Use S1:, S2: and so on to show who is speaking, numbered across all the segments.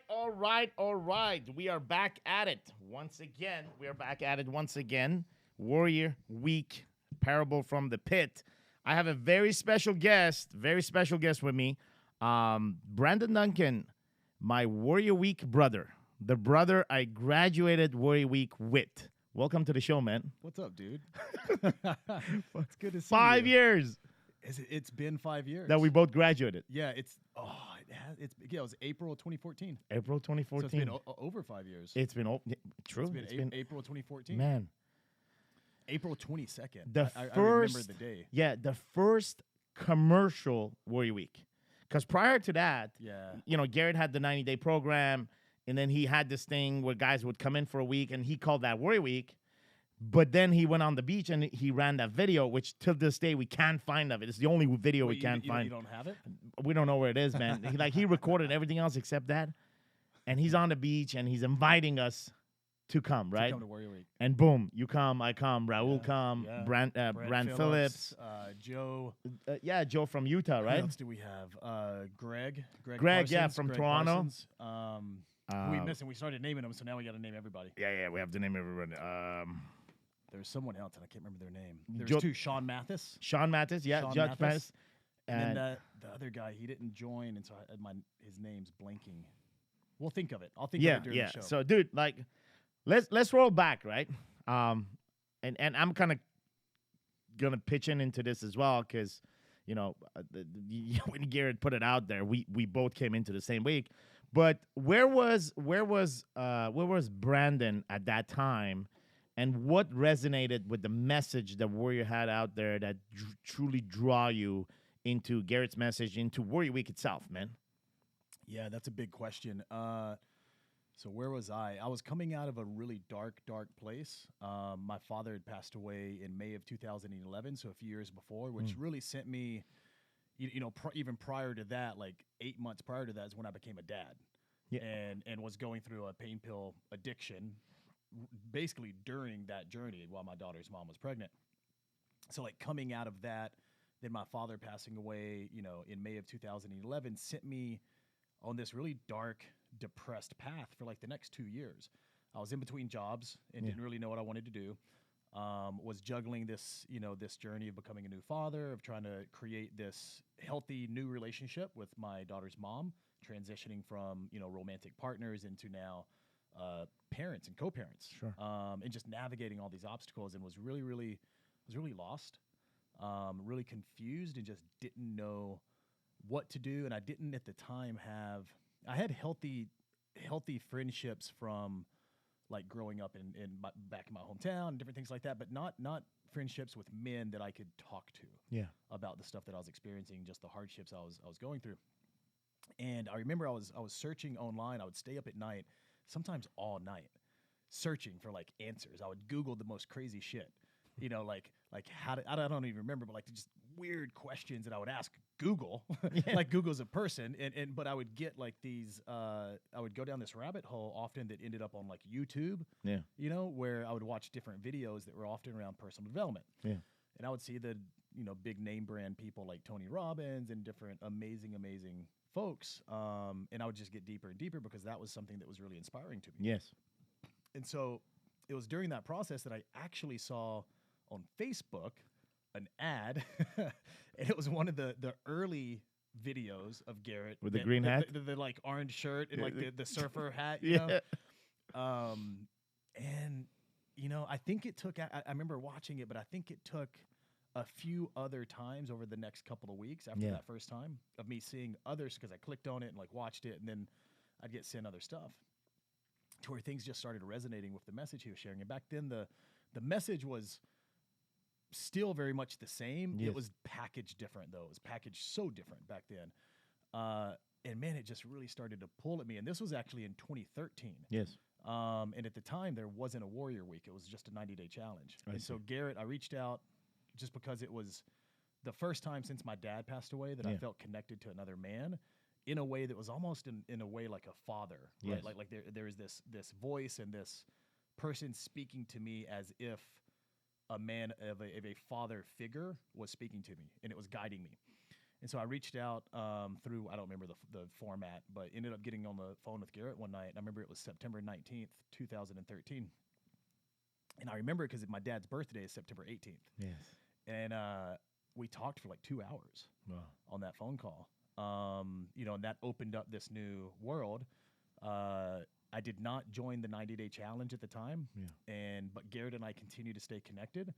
S1: All right. We are back at it once again. Warrior Week, Parable from the Pit. I have a very special guest with me. Brandon Duncan, my Warrior Week brother, the brother I graduated Warrior Week with. Welcome to the show, man.
S2: What's up, dude? It's good to see you.
S1: 5 years.
S2: It's been 5 years
S1: That we both graduated.
S2: Yeah, it was April 2014.
S1: April 2014.
S2: So it's been over 5 years.
S1: It's been true.
S2: It's been April 2014.
S1: Man.
S2: April 22nd. I remember the day.
S1: Yeah, the first commercial Warrior Week. Because prior to that, Garrett had the 90-day program, and then he had this thing where guys would come in for a week, and he called that Warrior Week. But then he went on the beach and he ran that video, which till this day we can't find of it. It's the only video we can't find.
S2: You don't have it?
S1: We don't know where it is, man. He recorded everything else except that. And he's on the beach and he's inviting us to come, right?
S2: To come to Warrior Week.
S1: And boom, you come, I come, Raul come,
S2: Brand
S1: Phillips.
S2: Joe.
S1: Joe from Utah, right?
S2: Who else do we have? Greg
S1: Parsons, from
S2: Greg
S1: Toronto.
S2: Parsons. We started naming them, so now we got to name everybody.
S1: Yeah, we have to name everybody.
S2: There's someone else, and I can't remember their name. There's two, Sean Mathis.
S1: Judge Mathis.
S2: And then the other guy, he didn't join, and so his name's blanking. We'll think of it. I'll think of it during the show.
S1: So, dude, let's roll back, right? And I'm kind of gonna pitch into this as well because, when Garrett put it out there, we both came into the same week. But where was Brandon at that time? And what resonated with the message that Warrior had out there that truly draw you into Garrett's message, into Warrior Week itself, man?
S2: Yeah, that's a big question. So where was I? I was coming out of a really dark place. My father had passed away in May of 2011, so a few years before, which really sent me, even prior to that, like 8 months prior to that is when I became a dad. Yeah. And was going through a pain pill addiction basically during that journey while my daughter's mom was pregnant. So coming out of that, then my father passing away, in May of 2011 sent me on this really dark, depressed path for the next 2 years. I was in between jobs and didn't really know what I wanted to do. Was juggling this, this journey of becoming a new father, of trying to create this healthy new relationship with my daughter's mom, transitioning from, romantic partners into now parents and co-parents,
S1: sure.
S2: And just navigating all these obstacles, and was really lost, really confused, and just didn't know what to do. And I didn't at the time I had healthy friendships from growing up back in my hometown and different things like that, but not friendships with men that I could talk to about the stuff that I was experiencing, just the hardships I was going through. And I remember I was searching online. I would stay up at night, sometimes all night, searching for answers. I would Google the most crazy shit, how to, I don't even remember, but just weird questions that I would ask Google, Google's a person, but I would get these. I would go down this rabbit hole often that ended up on YouTube, where I would watch different videos that were often around personal development, and I would see the big name brand people like Tony Robbins and different amazing folks, and I would just get deeper and deeper because that was something that was really inspiring to me.
S1: Yes.
S2: And so it was during that process that I actually saw on Facebook an ad, and it was one of the early videos of Garrett
S1: with the green hat,
S2: the orange shirt and the surfer hat, and I think it took. I remember watching it, but I think it took a few other times over the next couple of weeks after that first time of me seeing others, because I clicked on it and watched it, and then I'd get sent other stuff to where things just started resonating with the message he was sharing. And back then the message was still very much the same. Yes. It was packaged different though. It was packaged so different back then. And man, it just really started to pull at me. And this was actually in 2013.
S1: Yes.
S2: And at the time there wasn't a Warrior Week. It was just a 90-day challenge. So Garrett, I reached out just because it was the first time since my dad passed away that I felt connected to another man in a way that was almost in a way like a father, right? Like there is this voice and this person speaking to me as if a man of a father figure was speaking to me, and it was guiding me. And so I reached out through, I don't remember the format, but ended up getting on the phone with Garrett one night. And I remember it was September 19th, 2013. And I remember it because my dad's birthday is September 18th.
S1: Yes.
S2: And we talked for like 2 hours
S1: Wow.
S2: on that phone call. And that opened up this new world. I did not join the 90-day challenge at the time.
S1: Yeah.
S2: But Garrett and I continue to stay connected.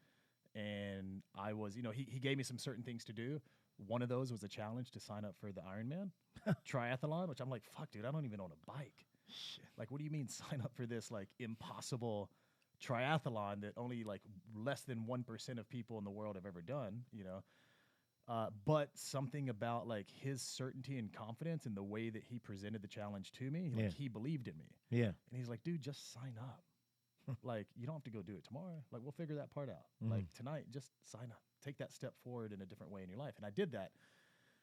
S2: And I was, he gave me some certain things to do. One of those was a challenge to sign up for the Ironman triathlon, which I'm like, fuck, dude, I don't even own a bike.
S1: Shit.
S2: Like, what do you mean sign up for this, like, impossible triathlon that only, like, less than 1% of people in the world have ever done, But something about, like, his certainty and confidence in the way that he presented the challenge to me, like, he believed in me.
S1: Yeah.
S2: And he's like, dude, just sign up. Like, you don't have to go do it tomorrow. Like, we'll figure that part out. Like, tonight, just sign up. Take that step forward in a different way in your life. And I did that.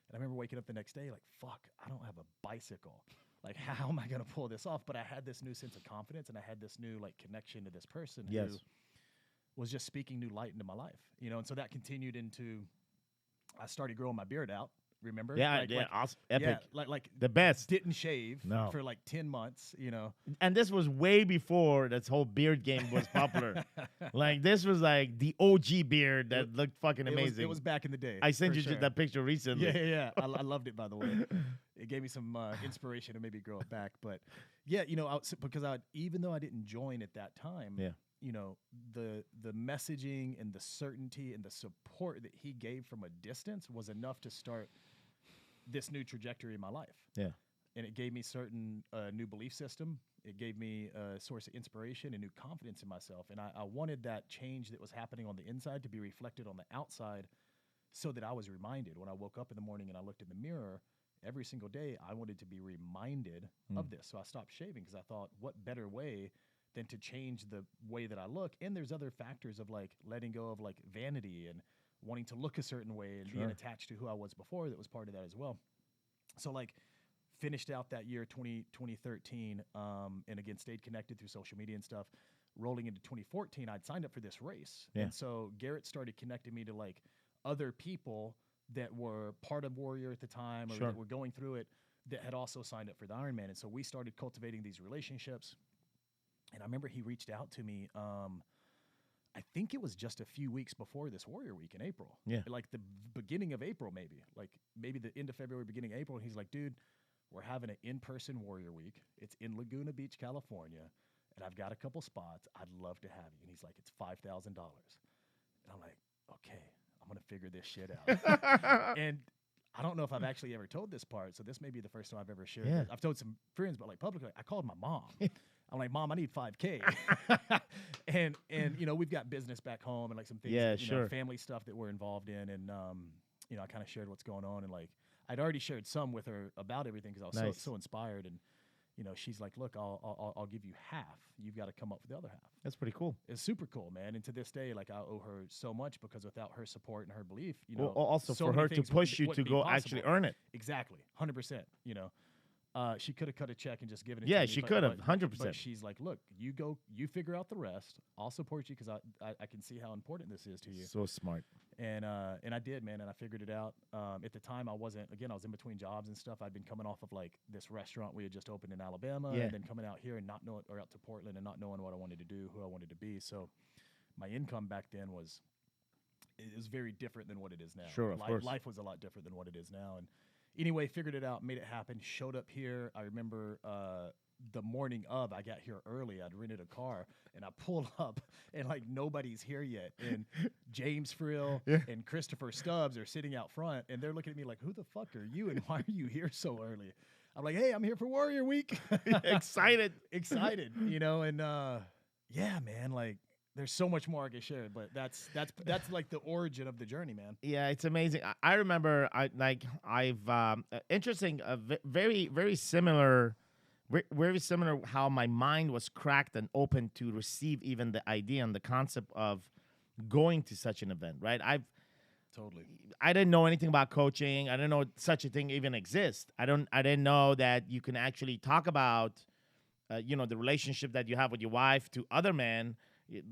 S2: And I remember waking up the next day like, fuck, I don't have a bicycle. Like, how am I going to pull this off? But I had this new sense of confidence, and I had this new, like, connection to this person who was just speaking new light into my life. And so that continued into, I started growing my beard out. Remember?
S1: Yeah, awesome. Epic.
S2: Yeah, like
S1: the best.
S2: Didn't shave
S1: No.
S2: for like 10 months,
S1: And this was way before this whole beard game was popular. Like, this was like the OG beard that looked fucking amazing.
S2: It was back in the day.
S1: I sent you that picture recently.
S2: Yeah. I loved it, by the way. It gave me some inspiration to maybe grow it back. But yeah, even though I didn't join at that time, the messaging and the certainty and the support that he gave from a distance was enough to start this new trajectory in my life.
S1: Yeah.
S2: And it gave me certain new belief system. It gave me a source of inspiration and new confidence in myself. And I wanted that change that was happening on the inside to be reflected on the outside, so that I was reminded when I woke up in the morning and I looked in the mirror every single day, I wanted to be reminded of this. So I stopped shaving because I thought, what better way than to change the way that I look? And there's other factors of, like, letting go of, like, vanity and wanting to look a certain way and being attached to who I was before. That was part of that as well. So, like, finished out that year, 2013, and again, stayed connected through social media and stuff. Rolling into 2014, I'd signed up for this race.
S1: Yeah.
S2: And so Garrett started connecting me to, like, other people that were part of Warrior at the time, or that were going through it, that had also signed up for the Ironman. And so we started cultivating these relationships. And I remember he reached out to me, I think it was just a few weeks before this Warrior Week in April.
S1: Yeah.
S2: Like the beginning of April, maybe. Like maybe the end of February, beginning of April. And he's like, dude, we're having an in-person Warrior Week. It's in Laguna Beach, California. And I've got a couple spots. I'd love to have you. And he's like, it's $5,000. And I'm like, okay, I'm going to figure this shit out. And I don't know if I've actually ever told this part, so this may be the first time I've ever shared it. I've told some friends, but, like, publicly, I called my mom. I'm like, Mom, I need $5K. and we've got business back home and, like, some things, family stuff that we're involved in. And, I kind of shared what's going on. And, like, I'd already shared some with her about everything because I was so inspired. And, she's like, look, I'll give you half. You've got to come up with the other half.
S1: That's pretty cool.
S2: It's super cool, man. And to this day, like, I owe her so much, because without her support and her belief,
S1: also
S2: so
S1: for
S2: many
S1: her to
S2: things
S1: push you to
S2: wouldn't be
S1: go
S2: possible.
S1: actually earn it.
S2: Exactly. 100%, she could have cut a check and just given it to
S1: Yeah,
S2: me.
S1: she
S2: but-
S1: could have,
S2: but-
S1: 100%.
S2: But she's like, look, you go, you figure out the rest. I'll support you because I can see how important this is to you.
S1: So smart.
S2: And I did, man, and I figured it out. At the time, I was in between jobs and stuff. I'd been coming off of, like, this restaurant we had just opened in Alabama, and then coming out here and not knowing, or out to Portland and not knowing what I wanted to do, who I wanted to be. So my income back then was very different than what it is now.
S1: Sure, of course.
S2: Life was a lot different than what it is now. And anyway, figured it out, made it happen, showed up here. I remember the morning of, I got here early. I'd rented a car, and I pulled up, and, like, nobody's here yet. And James Frill and Christopher Stubbs are sitting out front, and they're looking at me like, who the fuck are you, and why are you here so early? I'm like, hey, I'm here for Warrior Week.
S1: Excited.
S2: And yeah, man, like, there's so much more I can share, but that's like the origin of the journey, man.
S1: Yeah, it's amazing. I remember, interesting, very, very similar. Very similar how my mind was cracked and open to receive even the idea and the concept of going to such an event, right? I didn't know anything about coaching. I didn't know such a thing even exists. I didn't know that you can actually talk about, the relationship that you have with your wife to other men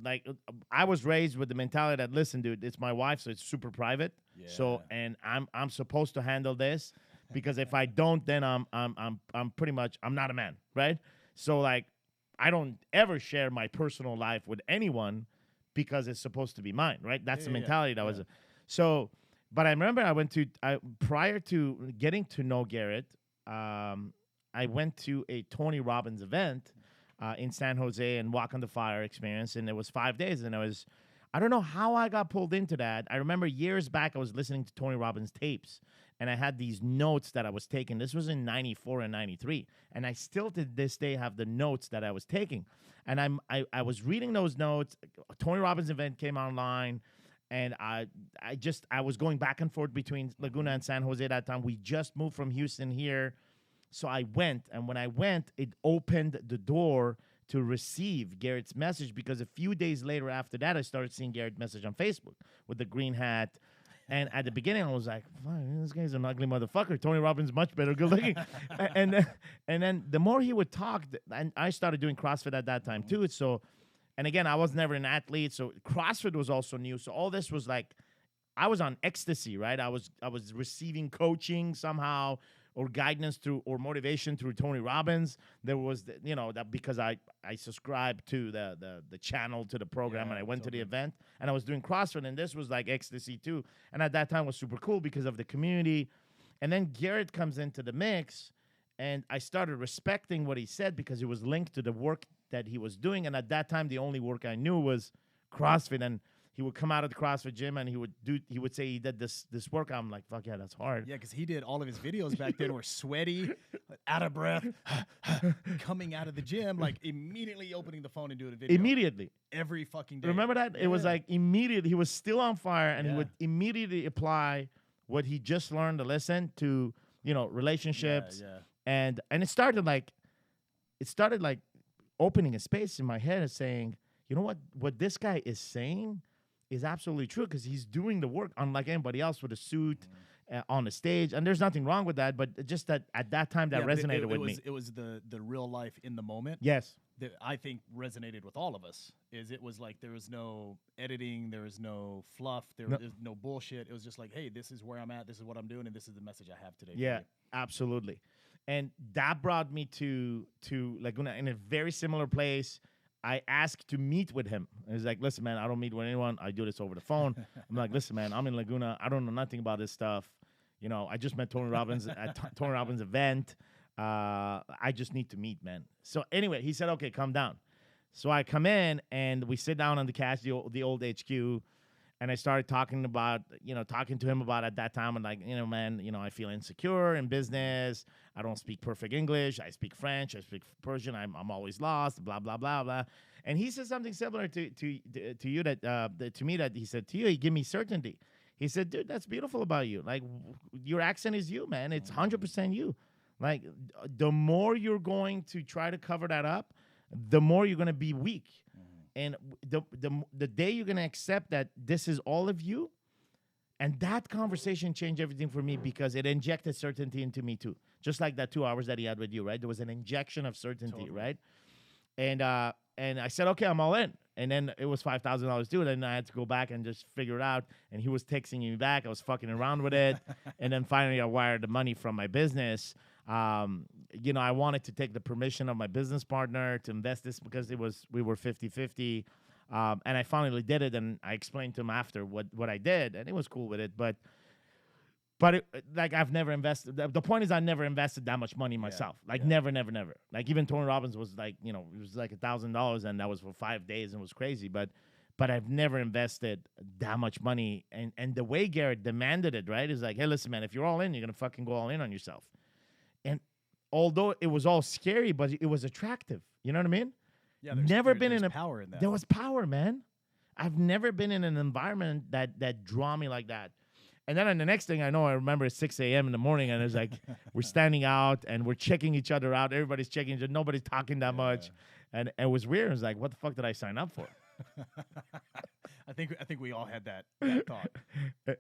S1: like I was raised with the mentality that, listen, dude, it's my wife, so it's super private. So,
S2: Yeah.
S1: and I'm supposed to handle this, because if I don't, then I'm pretty much, I'm not a man, right? So like, I don't ever share my personal life with anyone because it's supposed to be mine, right? That's the mentality that was. So, but I remember prior to getting to know Garrett, I went to a Tony Robbins event in San Jose and Walk on the Fire experience, and it was 5 days, and I don't know how I got pulled into that. I remember years back I was listening to Tony Robbins tapes, and I had these notes that I was taking. This was in 94 and 93, and I still to this day have the notes that I was taking. And I was reading those notes. Tony Robbins event came online, and I was going back and forth between Laguna and San Jose at that time. We just moved from Houston here. So I went, and when I went, it opened the door to receive Garrett's message, because a few days later after that, I started seeing Garrett's message on Facebook with the green hat. And at the beginning, I was like, this guy's an ugly motherfucker. Tony Robbins much better good looking. and then the more he would talk, and I started doing CrossFit at that time too. So, and again, I was never an athlete, so CrossFit was also new. So all this was like, I was on ecstasy, right? I was receiving coaching somehow, or guidance through, or motivation through Tony Robbins. There was, that because I subscribed to the channel, to the program, and I went to the event, and I was doing CrossFit, and this was like ecstasy too. And at that time was super cool because of the community. And then Garrett comes into the mix, and I started respecting what he said because it was linked to the work that he was doing. And at that time, the only work I knew was CrossFit. And he would come out of the CrossFit gym and he would say he did this work. I'm like, fuck yeah, that's hard.
S2: Yeah, because he did all of his videos back then were sweaty, out of breath, coming out of the gym, like immediately opening the phone and doing a video.
S1: Immediately.
S2: Every fucking day.
S1: Remember that? It was like immediate. He was still on fire, and he would immediately apply what he just learned to listen to, relationships. And it started like opening a space in my head and saying, you know what this guy is saying is absolutely true, because he's doing the work unlike anybody else with a suit on the stage. And there's nothing wrong with that, but just that at that time that resonated with me.
S2: It was the real life in the moment.
S1: Yes.
S2: That I think resonated with all of us. It was like there was no editing, there was no fluff, there was no bullshit. It was just like, hey, this is where I'm at, this is what I'm doing, and this is the message I have today.
S1: Yeah, absolutely. And that brought me to Laguna in a very similar place. I asked to meet with him. And he's like, listen, man, I don't meet with anyone. I do this over the phone. I'm like, listen, man, I'm in Laguna. I don't know nothing about this stuff. I just met Tony Robbins at Tony Robbins event. I just need to meet, man. So anyway, he said, okay, come down. So I come in, and we sit down on the couch, the old HQ, and I started talking to him about at that time, and like, man, I feel insecure in business. I don't speak perfect English. I speak French. I speak Persian. I'm always lost. Blah blah blah blah. And he said something similar to you to me that he said to you. He gave me certainty. He said, dude, that's beautiful about you. Like, your accent is you, man. It's 100% you. Like, the more you're going to try to cover that up, the more you're going to be weak. And the day you're going to accept that this is all of you, and that conversation changed everything for me, because it injected certainty into me too. Just like that 2 hours that he had with you, right? There was an injection of certainty, right? And I said, okay, I'm all in. And then it was $5,000 due, and then I had to go back and just figure it out. And he was texting me back. I was fucking around with it. And then finally I wired the money from my business. I wanted to take the permission of my business partner to invest this, because we were 50-50. And I finally did it, and I explained to him after what I did, and he was cool with it. But I've never invested. The point is, I never invested that much money myself. Never. Like, even Tony Robbins was like, it was like $1,000, and that was for 5 days, and it was crazy. But I've never invested that much money. And the way Garrett demanded it, right, is like, hey, listen, man, if you're all in, you're gonna fucking go all in on yourself. And although it was all scary, but it was attractive. You know what I mean?
S2: Yeah. There's power in that.
S1: There was power, man. I've never been in an environment that draw me like that. And then the next thing I know, I remember it's 6 a.m. in the morning, and it's like we're standing out and we're checking each other out. Everybody's checking each other. Nobody's talking that much. And it was weird. It was like, what the fuck did I sign up for?
S2: I think we all had that thought.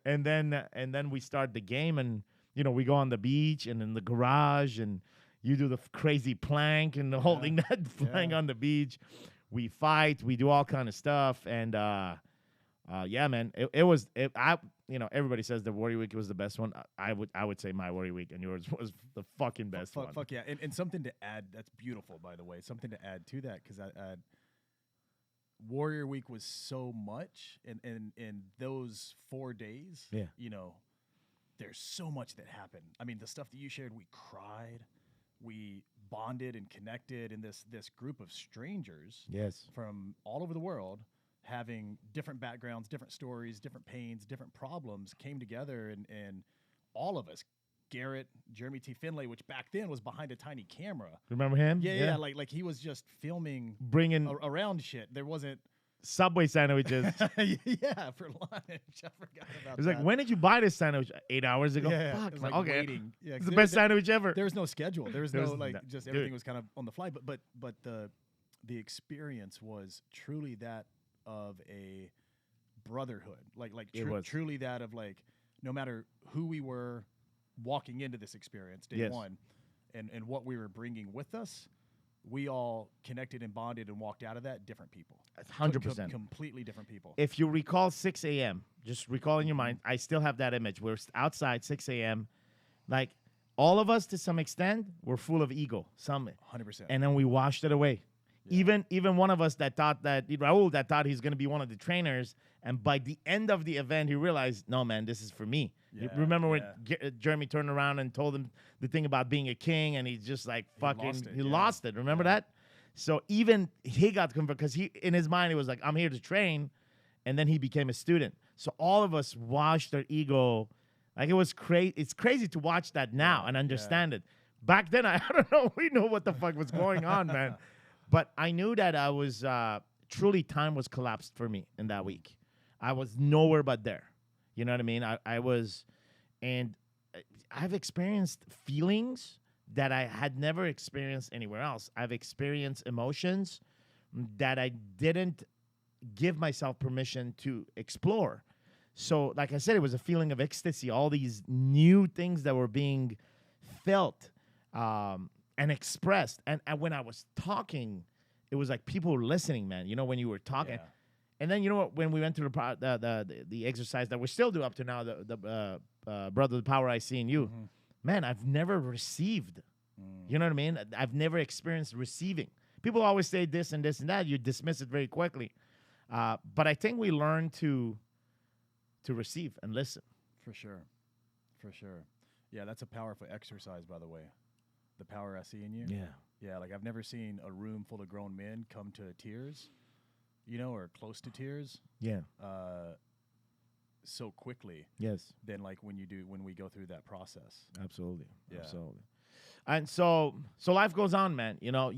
S1: And then we start the game, and we go on the beach and in the garage, and you do the crazy plank and holding that plank on the beach. we fight, we do all kind of stuff, and yeah, man, everybody says the Warrior Week was the best one. I would say my Warrior Week and yours was the fucking best one.
S2: Fuck yeah, and something to add. That's beautiful, by the way. Something to add to that, because Warrior Week was so much, and in those 4 days,
S1: Yeah.
S2: There's so much that happened. I mean, the stuff that you shared, we cried, we bonded and connected in this group of strangers,
S1: Yes.
S2: from all over the world, having different backgrounds, different stories, different pains, different problems, came together, and all of us, Garrett, Jeremy T. Finlay, which back then was behind a tiny camera.
S1: Remember him?
S2: Yeah, like he was just filming
S1: Bringing
S2: around shit. There wasn't
S1: Subway sandwiches.
S2: yeah, for lunch. I forgot about
S1: It was
S2: that.
S1: like, when did you buy this sandwich? 8 hours ago.
S2: Yeah,
S1: Fuck.
S2: it was like
S1: Okay.
S2: waiting. Yeah,
S1: It's the best sandwich ever.
S2: There was no schedule. There was
S1: There
S2: no
S1: was
S2: like
S1: no-
S2: just
S1: dude.
S2: everything was kind of on the fly. But the experience was truly that of a brotherhood. Like
S1: It was.
S2: truly that of like, no matter who we were walking into this experience day
S1: Yes.
S2: one, and what we were bringing with us, we all connected and bonded and walked out of that different people.
S1: 100%.
S2: Completely different people.
S1: If you recall 6 a.m., just recall in your mind, I still have that image. We're outside 6 a.m. Like, all of us, to some extent, were full of ego. Some,
S2: 100%.
S1: and then we washed it away.
S2: Yeah.
S1: Even one of us that thought that Raul that thought he's gonna be one of the trainers, and by the end of the event, he realized, no, man, this is for me. You
S2: Yeah,
S1: remember when
S2: yeah.
S1: Jeremy turned around and told him the thing about being a king, and he's just like fucking,
S2: lost it,
S1: he
S2: yeah.
S1: lost it. Remember
S2: Yeah.
S1: that? So even he got converted because he, in his mind, he was like, I'm here to train, and then he became a student. So all of us washed their ego. Like, it was crazy. It's crazy to watch that now and understand it. Back then, I don't know. We know what the fuck was going on, man. But I knew that I was truly, time was collapsed for me in that week. I was nowhere but there. You know what I mean? I was, and I've experienced feelings that I had never experienced anywhere else. I've experienced emotions that I didn't give myself permission to explore. So, like I said, it was a feeling of ecstasy, all these new things that were being felt and expressed. And when I was talking, it was like people were listening, man. You know, when you were talking.
S2: Yeah.
S1: And then, you know what, when we went through the exercise that we still do up to now, the Brother, the Power I See in You, man, I've never received. You know what I mean? I've never experienced receiving. People always say this and this and that. You dismiss it very quickly. But I think we learn to receive and listen.
S2: For sure. Yeah, that's a powerful exercise, by the way. The power I see in you. Yeah, like I've never seen a room full of grown men come to tears, or close to tears,
S1: Yeah.
S2: so quickly
S1: Yes.
S2: than like when we go through that process.
S1: Absolutely.
S2: Yeah.
S1: Absolutely. And so life goes on, man. You know,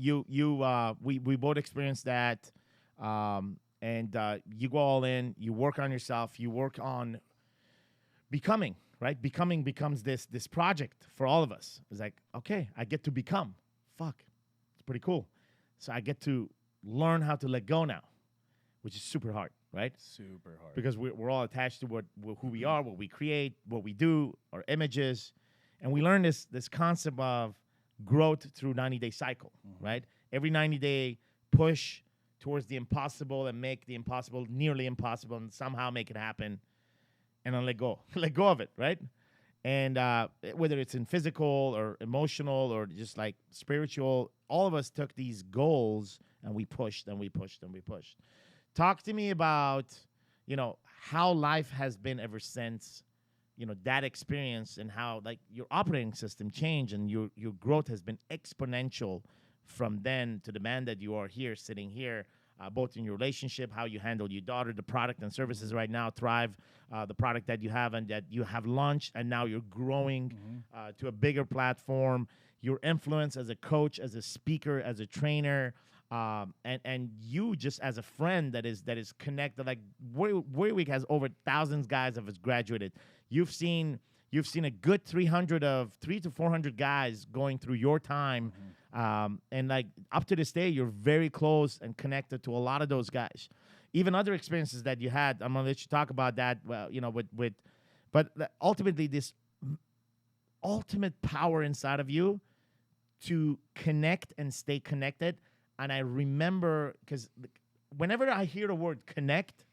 S1: we both experienced that. And you go all in, you work on yourself, you work on becoming, right? Becoming becomes this project for all of us. It's like, okay, I get to become. Fuck. It's pretty cool. So I get to learn how to let go now, which is super hard, right?
S2: Super hard.
S1: Because we're all attached to who we are, what we create, what we do, our images. And we learn this concept of growth through 90-day cycle, right? Every 90-day push towards the impossible and make the impossible nearly impossible and somehow make it happen and then let go. Let go of it, right? And whether it's in physical or emotional or just like spiritual, all of us took these goals and we pushed and we pushed and we pushed. Talk to me about, how life has been ever since, that experience and how like your operating system changed and your growth has been exponential from then to the man that you are here, sitting here, both in your relationship, how you handle your daughter, the product and services right now, Thrive, the product that you have and that you have launched, and now you're growing to a bigger platform, your influence as a coach, as a speaker, as a trainer, and you just as a friend that is connected. Like Warrior Week has over thousands guys that have graduated. You've seen a good 300 to 400 guys going through your time. And like up to this day, you're very close and connected to a lot of those guys. Even other experiences that you had, I'm gonna let you talk about that. Well, but ultimately, this ultimate power inside of you to connect and stay connected. and I remember because whenever I hear the word connect,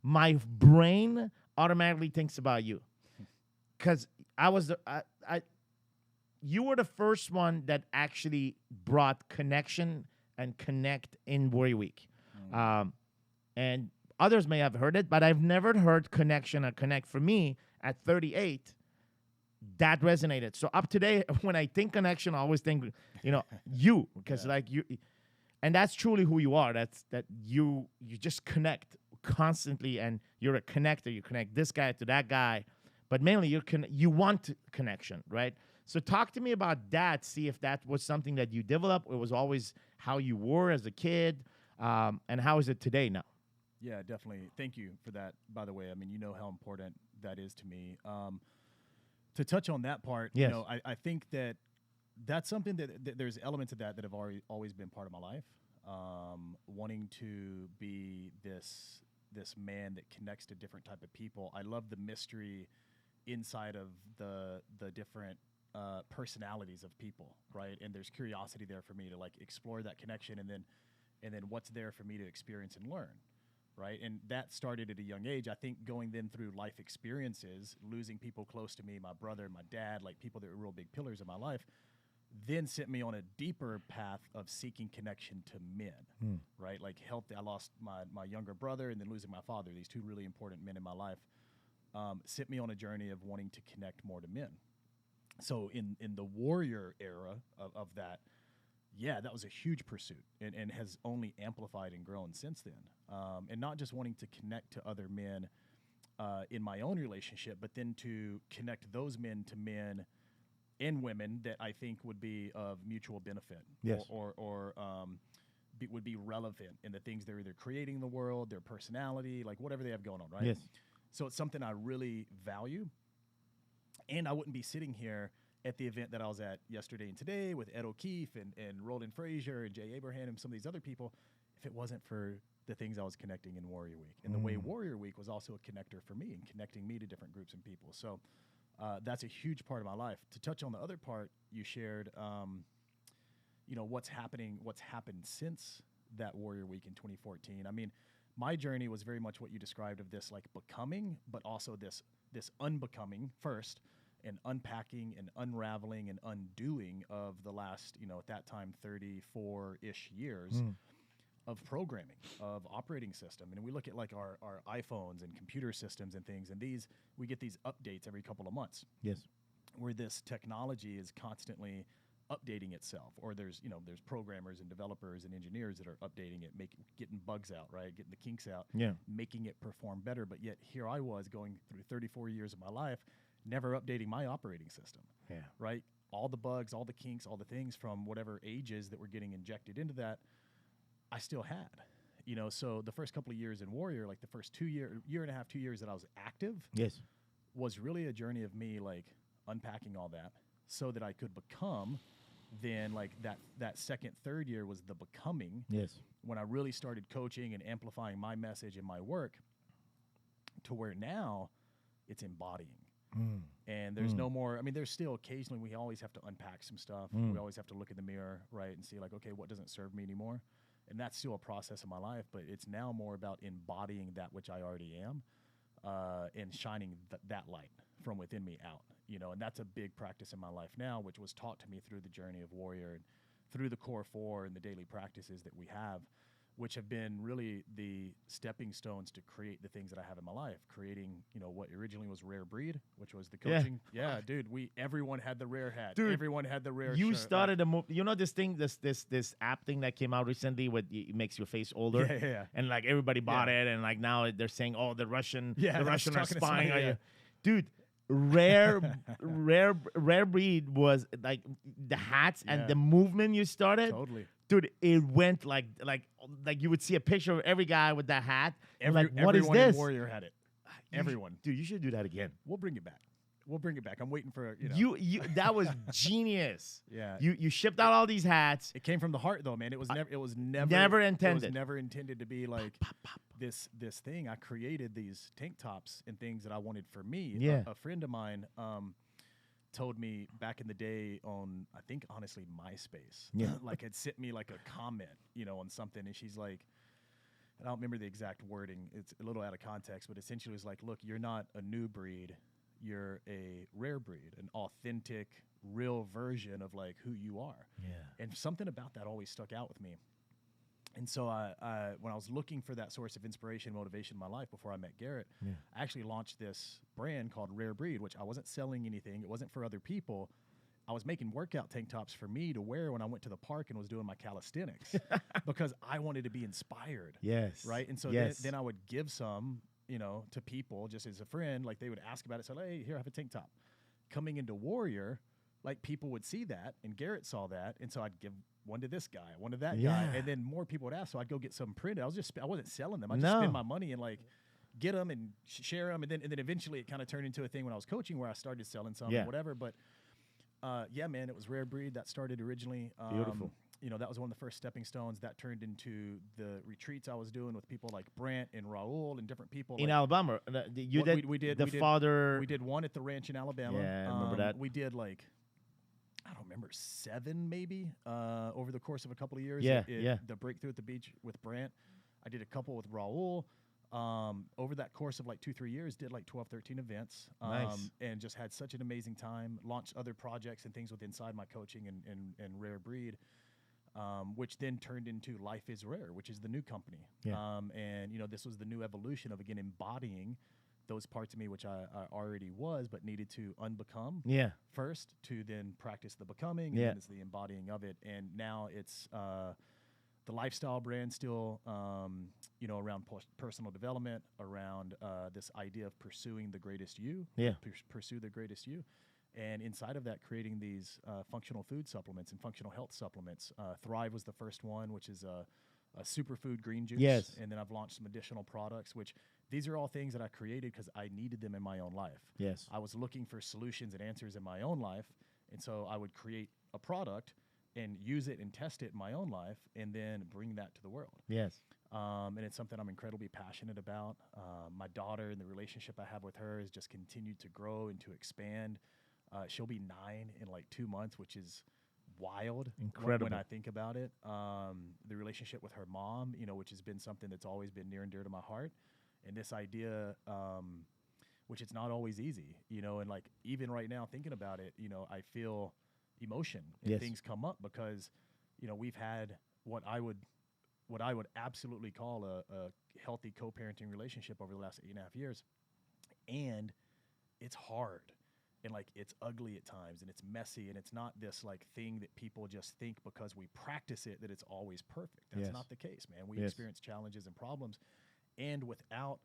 S1: my brain automatically thinks about you. Because you were the first one that actually brought connection and connect in Warrior Week. And others may have heard it, but I've never heard connection or connect. For me, at 38, that resonated. So up today, when I think connection, I always think, you, because like you, and that's truly who you are. That you just connect constantly, and you're a connector. You connect this guy to that guy, but mainly you want connection, right? So talk to me about that. See if that was something that you developed, or it was always how you were as a kid, and how is it today now?
S2: Yeah, definitely. Thank you for that, by the way. I mean, you know how important that is to me. To touch on that part,
S1: Yes.
S2: I think that's something that there's elements of that have always been part of my life. Wanting to be this man that connects to different type of people. I love the mystery inside of the different personalities of people, right? And there's curiosity there for me to like explore that connection, and then what's there for me to experience and learn, right? And that started at a young age. I think going then through life experiences, losing people close to me, my brother, my dad, like people that were real big pillars in my life, then sent me on a deeper path of seeking connection to men, right? Like I lost my younger brother, and then losing my father, these two really important men in my life, sent me on a journey of wanting to connect more to men. So in the warrior era of that, yeah, that was a huge pursuit, and has only amplified and grown since then. And not just wanting to connect to other men in my own relationship, but then to connect those men to men and women that I think would be of mutual benefit,
S1: Yes.
S2: or would be relevant in the things they're either creating in the world, their personality, like whatever they have going on, right?
S1: Yes.
S2: So it's something I really value, and I wouldn't be sitting here at the event that I was at yesterday and today with Ed O'Keefe and Roland Frazier and Jay Abraham and some of these other people if it wasn't for the things I was connecting in Warrior Week. And the way Warrior Week was also a connector for me and connecting me to different groups and people. So that's a huge part of my life. To touch on the other part you shared, what's happened since that Warrior Week in 2014. I mean, my journey was very much what you described of this like becoming, but also this unbecoming first, and unpacking and unraveling and undoing of the last, at that time, 34-ish years of programming, of operating system. And we look at like our iPhones and computer systems and things, and we get these updates every couple of months.
S1: Yes.
S2: Where this technology is constantly updating itself, or there's programmers and developers and engineers that are updating it, getting bugs out, right, getting the kinks out, making it perform better. But yet here I was going through 34 years of my life, never updating my operating system.
S1: Yeah.
S2: Right. All the bugs, all the kinks, all the things from whatever ages that were getting injected into that, I still had. So the first couple of years in Warrior, like the first year and a half, 2 years that I was active,
S1: Yes.
S2: was really a journey of me like unpacking all that so that I could become. Then like that second, third year was the becoming.
S1: Yes.
S2: When I really started coaching and amplifying my message and my work, to where now it's embodying. And there's no more, I mean, there's still occasionally, we always have to unpack some stuff. We always have to look in the mirror, right, and see like, okay, what doesn't serve me anymore? And that's still a process in my life, but it's now more about embodying that which I already am, and shining that light from within me out, and that's a big practice in my life now, which was taught to me through the journey of Warrior and through the Core 4 and the daily practices that we have, which have been really the stepping stones to create the things that I have in my life, creating, what originally was Rare Breed, which was the coaching. Yeah, dude, everyone had the rare hat.
S1: Dude,
S2: everyone had the rare
S1: You
S2: shirt,
S1: started this thing, this app thing that came out recently with it makes your face older.
S2: Yeah.
S1: And like everybody bought it, and like now they're saying, oh, the Russian are spying on you. Dude, rare breed was like the hats and the movement you started.
S2: Totally.
S1: Dude, it went like you would see a picture of every guy with that hat. What is
S2: Everyone
S1: this?
S2: in Warrior had it. Everyone.
S1: Dude, you should do that again.
S2: We'll bring it back. I'm waiting for
S1: You that was genius.
S2: Yeah.
S1: You shipped out all these hats.
S2: It came from the heart, though, man. It was never
S1: never intended.
S2: It was never intended to be like this thing. I created these tank tops and things that I wanted for me.
S1: Yeah.
S2: A friend of mine, told me back in the day on, I think honestly MySpace,
S1: Yeah.
S2: like had sent me like a comment, on something, and she's like, and I don't remember the exact wording. It's a little out of context, but essentially it was like, look, you're not a new breed, you're a rare breed, an authentic, real version of like who you are.
S1: Yeah.
S2: And something about that always stuck out with me. And so I when I was looking for that source of inspiration, motivation in my life before I met Garrett, I actually launched this brand called Rare Breed, which I wasn't selling anything. It wasn't for other people. I was making workout tank tops for me to wear when I went to the park and was doing my calisthenics because I wanted to be inspired.
S1: Yes.
S2: Right. And so then I would give some, to people just as a friend. Like they would ask about it. So, hey, here, I have a tank top. Coming into Warrior, like people would see that, and Garrett saw that. And so I'd give one to this guy, one to that guy. And then more people would ask. So I'd go get some printed. I wasn't selling them. I just spend my money and like get them and share them. And then eventually it kind of turned into a thing when I was coaching where I started selling some or whatever. But yeah, man, it was Rare Breed that started originally.
S1: Beautiful.
S2: That was one of the first stepping stones that turned into the retreats I was doing with people like Brant and Raul and different people.
S1: In
S2: like,
S1: Alabama, you did
S2: we did
S1: father.
S2: We did one at the ranch in Alabama.
S1: Yeah, I remember that.
S2: We did like, I don't remember, 7 maybe over the course of a couple of years. The Breakthrough at the Beach with Brant. I did a couple with Raul. Over that course of like 2-3 years, did like 12, 13 events.
S1: Nice.
S2: And just had such an amazing time. Launched other projects and things with inside my coaching and Rare Breed, which then turned into Life is Rare, which is the new company.
S1: Yeah.
S2: And this was the new evolution of, again, embodying those parts of me which I already was, but needed to unbecome first to then practice the becoming, and then it's the embodying of it. And now it's the lifestyle brand still, around personal development, around this idea of pursuing the greatest you, pursue the greatest you. And inside of that, creating these functional food supplements and functional health supplements. Thrive was the first one, which is a superfood green juice.
S1: Yes.
S2: And then I've launched some additional products, which these are all things that I created because I needed them in my own life.
S1: Yes.
S2: I was looking for solutions and answers in my own life. And so I would create a product and use it and test it in my own life and then bring that to the world.
S1: Yes.
S2: And it's something I'm incredibly passionate about. My daughter and the relationship I have with her has just continued to grow and to expand. She'll be 9 in like 2 months, which is wild.
S1: Incredible.
S2: When I think about it. The relationship with her mom, which has been something that's always been near and dear to my heart. And this idea, which it's not always easy, and like even right now thinking about it, I feel emotion and things come up because, we've had what I would absolutely call a healthy co-parenting relationship over the last 8.5 years. And it's hard. And like it's ugly at times and it's messy and it's not this like thing that people just think because we practice it that it's always perfect. That's not the case, man. We experience challenges and problems, and without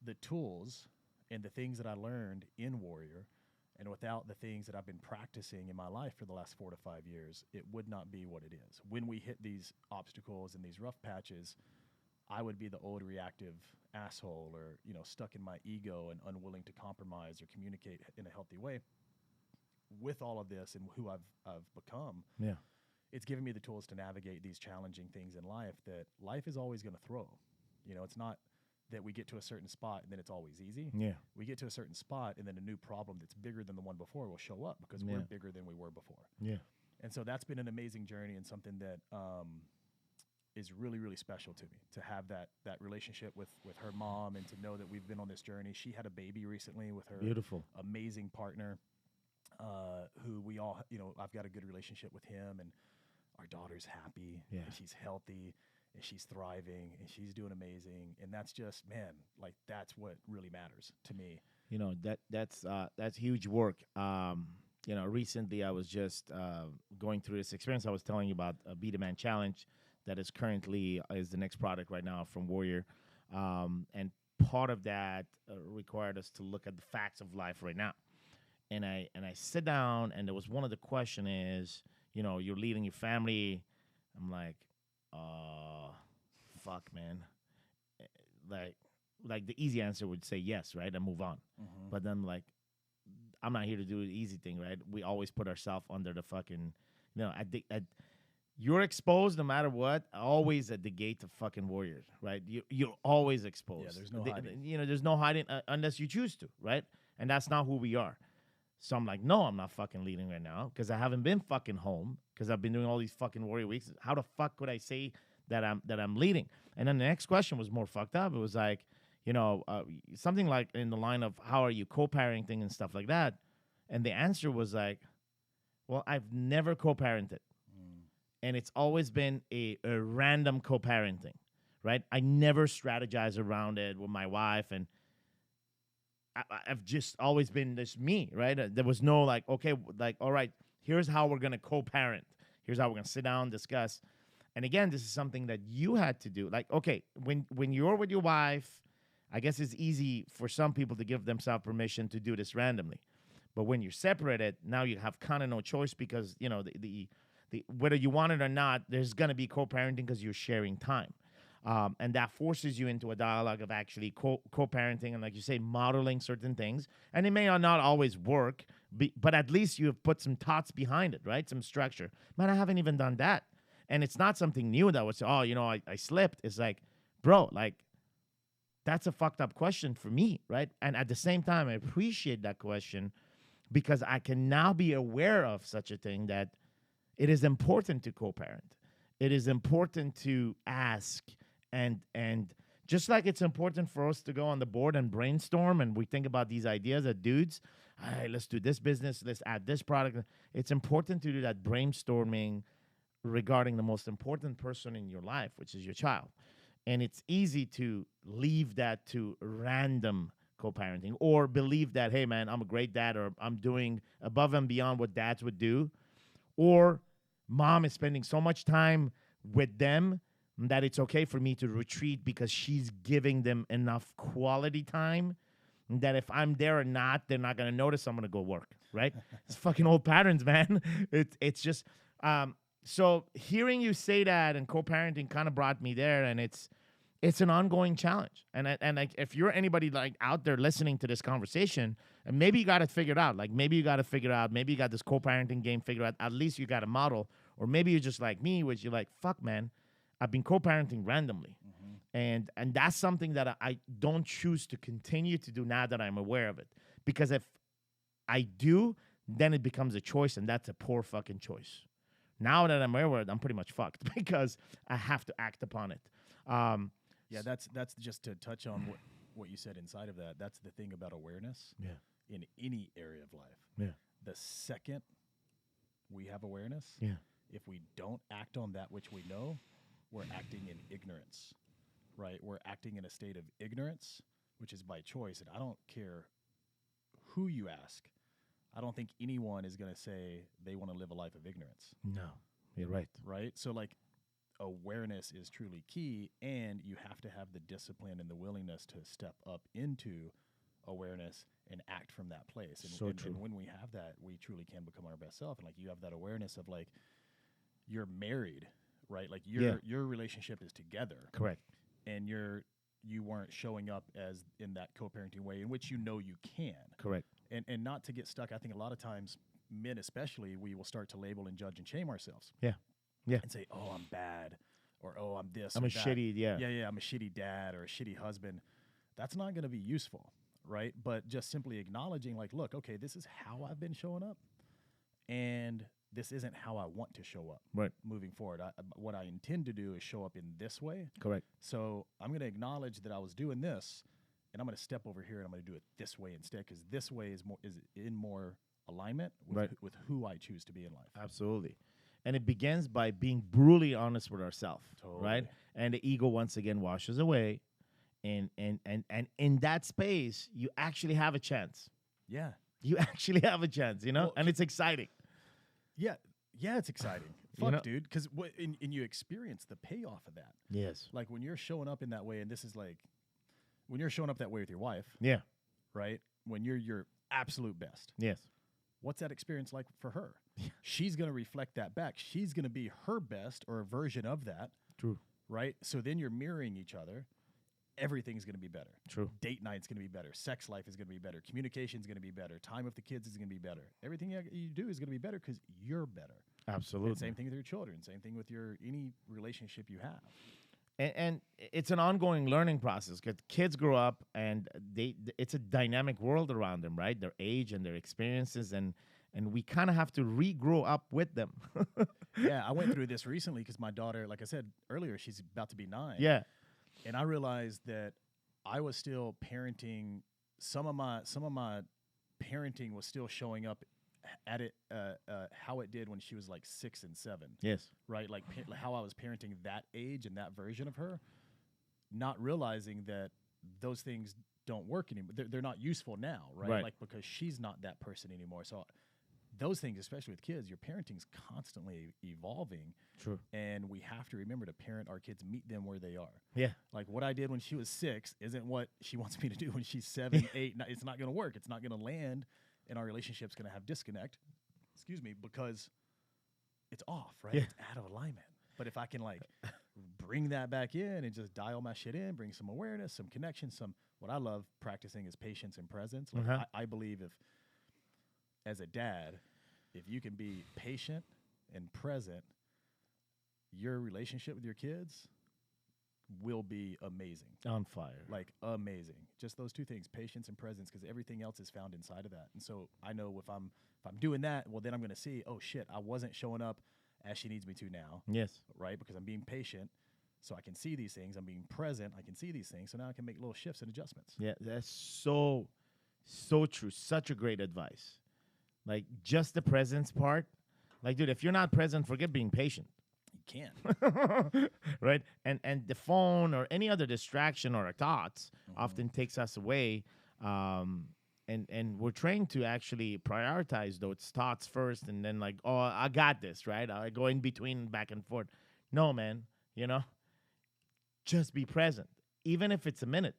S2: the tools and the things that I learned in Warrior, and without the things that I've been practicing in my life for the last 4 to 5 years, it would not be what it is. When we hit these obstacles and these rough patches, I would be the old reactive asshole or, stuck in my ego and unwilling to compromise or communicate in a healthy way. With all of this and who I've become, it's given me the tools to navigate these challenging things in life that life is always going to throw. It's not that we get to a certain spot and then it's always easy. Yeah. We get to a certain spot and then a new problem that's bigger than the one before will show up because we're bigger than we were before. Yeah. And so that's been an amazing journey and something that is really, really special to me, to have that relationship with her mom and to know that we've been on this journey. She had a baby recently with her amazing partner, who we all, I've got a good relationship with him, and our daughter's happy and she's healthy and she's thriving and she's doing amazing. And that's just, man, like that's what really matters to me.
S1: That's huge work. Recently I was just going through this experience I was telling you about, a Be the Man Challenge that is currently is the next product right now from Warrior. And part of that required us to look at the facts of life right now. And I sit down, and there was one of the question is, you're leading your family. I'm like, fuck, man. Like the easy answer would say yes, right, and move on. Mm-hmm. But then I'm not here to do the easy thing, right? We always put ourselves under the fucking, you're exposed no matter what, always at the gate of fucking Warriors, right? You're always exposed.
S2: Yeah, there's no hiding.
S1: There's no hiding unless you choose to, right? And that's not who we are. So I'm like, no, I'm not fucking leading right now because I haven't been fucking home because I've been doing all these fucking warrior weeks. How the fuck could I say that I'm leading? And then the next question was more fucked up. It was like, something like in the line of how are you co-parenting and stuff like that. And the answer was like, well, I've never co-parented. And it's always been a random co-parenting, right? I never strategize around it with my wife. And I've just always been this me, right? There was no like, okay, like, all right, here's how we're going to co-parent. Here's how we're going to sit down, discuss. And again, this is something that you had to do. Like, okay, when you're with your wife, I guess it's easy for some people to give themselves permission to do this randomly. But when you're separated, now you have kind of no choice because, the whether you want it or not, there's going to be co-parenting because you're sharing time. And that forces you into a dialogue of actually co-parenting and, like you say, modeling certain things. And it may not always work, but at least you have put some thoughts behind it, right? Some structure. Man, I haven't even done that. And it's not something new that was, I slipped. It's like, bro, like, that's a fucked up question for me, right? And at the same time, I appreciate that question because I can now be aware of such a thing that it is important to co-parent. It is important to ask and just like it's important for us to go on the board and brainstorm and we think about these ideas as dudes, hey, let's do this business, let's add this product. It's important to do that brainstorming regarding the most important person in your life, which is your child. And it's easy to leave that to random co-parenting or believe that, hey, man, I'm a great dad or I'm doing above and beyond what dads would do. Or mom is spending so much time with them that it's okay for me to retreat because she's giving them enough quality time that if I'm there or not, they're not going to notice I'm going to go work, right? It's fucking old patterns, man. It's just, so hearing you say that and co-parenting kind of brought me there, and it's an ongoing challenge. And like, if you're anybody like out there listening to this conversation, and maybe you got it figured out, like maybe you got this co-parenting game figured out, at least you got a model, or maybe you're just like me, which you're like, fuck, man, I've been co-parenting randomly. And that's something that I don't choose to continue to do now that I'm aware of it. Because if I do, then it becomes a choice, and that's a poor fucking choice. Now that I'm aware of it, I'm pretty much fucked because I have to act upon it.
S2: Yeah, that's just to touch on what you said inside of that. That's the thing about awareness in any area of life.
S1: Yeah.
S2: The second we have awareness, if we don't act on that which we know, we're acting in ignorance, right? We're acting in a state of ignorance, which is by choice. And I don't care who you ask. I don't think anyone is going to say they want to live a life of ignorance.
S1: No, you're right.
S2: Right? So, like, awareness is truly key, and you have to have the discipline and the willingness to step up into awareness and act from that place. And,
S1: so true.
S2: And when we have that, we truly can become our best self. And, like, you have that awareness of, like, you're married, right? Like, your relationship is together.
S1: Correct.
S2: And you weren't showing up as in that co-parenting way in which you know you can.
S1: Correct.
S2: And not to get stuck, I think a lot of times, men especially, we will start to label and judge and shame ourselves.
S1: Yeah.
S2: And say, oh, I'm bad, or oh, I'm this.
S1: I'm
S2: or
S1: a
S2: that.
S1: shitty,
S2: I'm a shitty dad or a shitty husband. That's not going to be useful, right? But just simply acknowledging, like, look, okay, this is how I've been showing up, and this isn't how I want to show up.
S1: Right.
S2: Moving forward, what I intend to do is show up in this way.
S1: Correct.
S2: So I'm going to acknowledge that I was doing this, and I'm going to step over here and I'm going to do it this way instead, because this way is in more alignment with who I choose to be in life.
S1: Absolutely. And it begins by being brutally honest with ourselves,
S2: Totally.
S1: right? And the ego once again washes away, and in that space, you actually have a chance.
S2: Yeah,
S1: you actually have a chance, well, and it's exciting.
S2: Yeah, it's exciting. Fuck, dude, because and you experience the payoff of that.
S1: Yes,
S2: like when you're showing up in that way, and this is like when you're showing up that way with your wife.
S1: Yeah,
S2: right. When you're your absolute best.
S1: Yes.
S2: What's that experience like for her? She's going to reflect that back. She's going to be her best or a version of that.
S1: True.
S2: Right? So then you're mirroring each other. Everything's going to be better.
S1: True.
S2: Date night's going to be better. Sex life is going to be better. Communication's going to be better. Time with the kids is going to be better. Everything you do is going to be better because you're better.
S1: Absolutely.
S2: And same thing with your children. Same thing with any relationship you have.
S1: And it's an ongoing learning process because kids grow up and it's a dynamic world around them, right? Their age and their experiences, and we kind of have to regrow up with them.
S2: Yeah, I went through this recently because my daughter, like I said earlier, she's about to be 9.
S1: Yeah.
S2: And I realized that I was still parenting. Some of my parenting was still showing up at it how it did when she was like 6 and 7.
S1: Yes.
S2: Right, like how I was parenting that age and that version of her, not realizing that those things don't work anymore. They're not useful now, right? Like because she's not that person anymore. So those things, especially with kids, your parenting's constantly evolving.
S1: True.
S2: And we have to remember to parent our kids, meet them where they are.
S1: Yeah.
S2: Like what I did when she was 6 isn't what she wants me to do when she's 7, 8. It's not going to work. It's not going to land, and our relationship's going to have disconnect. Excuse me, because it's off, right?
S1: Yeah.
S2: It's out of alignment. But if I can like bring that back in and just dial my shit in, bring some awareness, some connection, what I love practicing is patience and presence. Like I believe as a dad, if you can be patient and present, your relationship with your kids will be amazing.
S1: On fire.
S2: Like amazing. Just those two things, patience and presence, because everything else is found inside of that. And so I know if I'm doing that, well, then I'm going to see, oh shit, I wasn't showing up as she needs me to now.
S1: Yes.
S2: Right? Because I'm being patient, so I can see these things. I'm being present, I can see these things. So now I can make little shifts and adjustments.
S1: Yeah, that's so true. Such a great advice. Like just the presence part. Like, dude, if you're not present, forget being patient.
S2: You can't.
S1: Right? And the phone or any other distraction or our thoughts often takes us away. And we're trained to actually prioritize those thoughts first and then like, oh, I got this, right? I go in between back and forth. No, man, just be present. Even if it's a minute,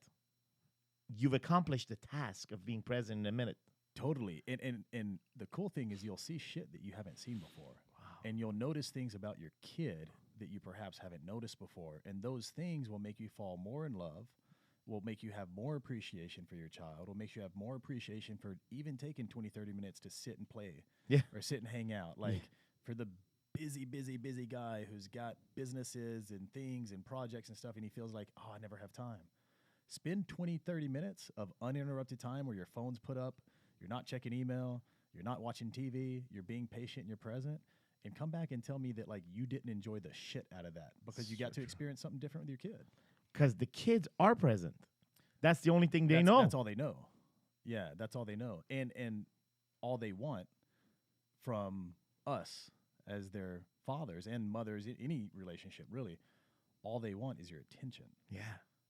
S1: you've accomplished the task of being present in a minute.
S2: Totally. And the cool thing is you'll see shit that you haven't seen before. Wow. And you'll notice things about your kid that you perhaps haven't noticed before. And those things will make you fall more in love, will make you have more appreciation for your child, will make you have more appreciation for even taking 20, 30 minutes to sit and play or sit and hang out. Like for the busy guy who's got businesses and things and projects and stuff, and he feels like, oh, I never have time. Spend 20, 30 minutes of uninterrupted time where your phone's put up, you're not checking email, you're not watching TV, you're being patient and you're present, and come back and tell me that like you didn't enjoy the shit out of that because you got to experience something different with your kid.
S1: Because the kids are present. That's the only thing they know.
S2: That's all they know. Yeah, that's all they know. And all they want from us as their fathers and mothers in any relationship, really, all they want is your attention.
S1: Yeah.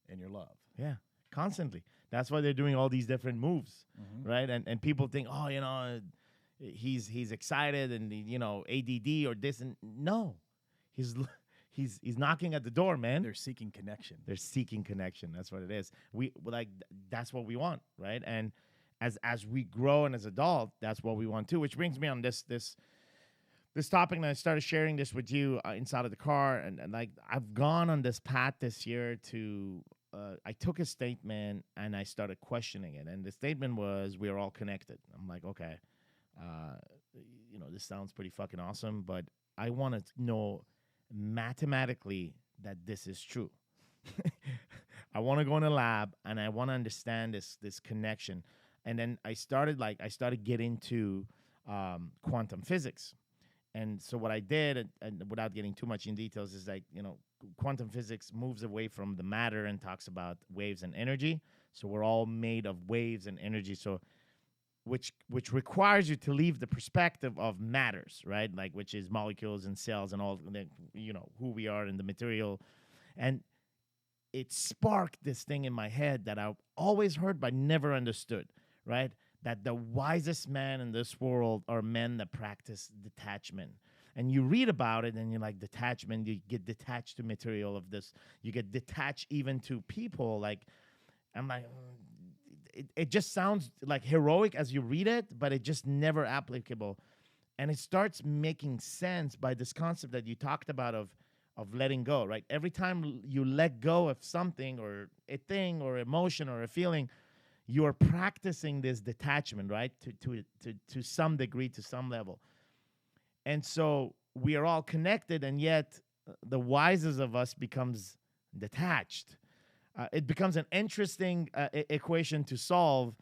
S2: And your love.
S1: Yeah. Constantly. That's why they're doing all these different moves, right? And people think, oh, he's excited and ADD or this, and no, he's knocking at the door, man.
S2: They're seeking connection.
S1: That's what it is. That's what we want, right? And as we grow and as adults, that's what we want too. Which brings me on this topic, and I started sharing this with you inside of the car, and like I've gone on this path this year to. I took a statement and I started questioning it. And the statement was, we are all connected. I'm like, okay, this sounds pretty fucking awesome, but I want to know mathematically that this is true. I want to go in a lab and I want to understand this connection. And then I started getting into quantum physics. And so what I did, and without getting too much in details, is quantum physics moves away from the matter and talks about waves and energy. So we're all made of waves and energy. So which requires you to leave the perspective of matters, right? Like which is molecules and cells and all, who we are in the material. And it sparked this thing in my head that I've always heard but never understood, right? That the wisest man in this world are men that practice detachment. And you read about it and you're like, detachment, you get detached to material of this. You get detached even to people. Like, I'm like, it just sounds like heroic as you read it, but it just never applicable. And it starts making sense by this concept that you talked about of letting go, right? Every time you let go of something or a thing or emotion or a feeling, you are practicing this detachment, right? To some degree, to some level. And so we are all connected, and yet the wisest of us becomes detached. It becomes an interesting equation to solve.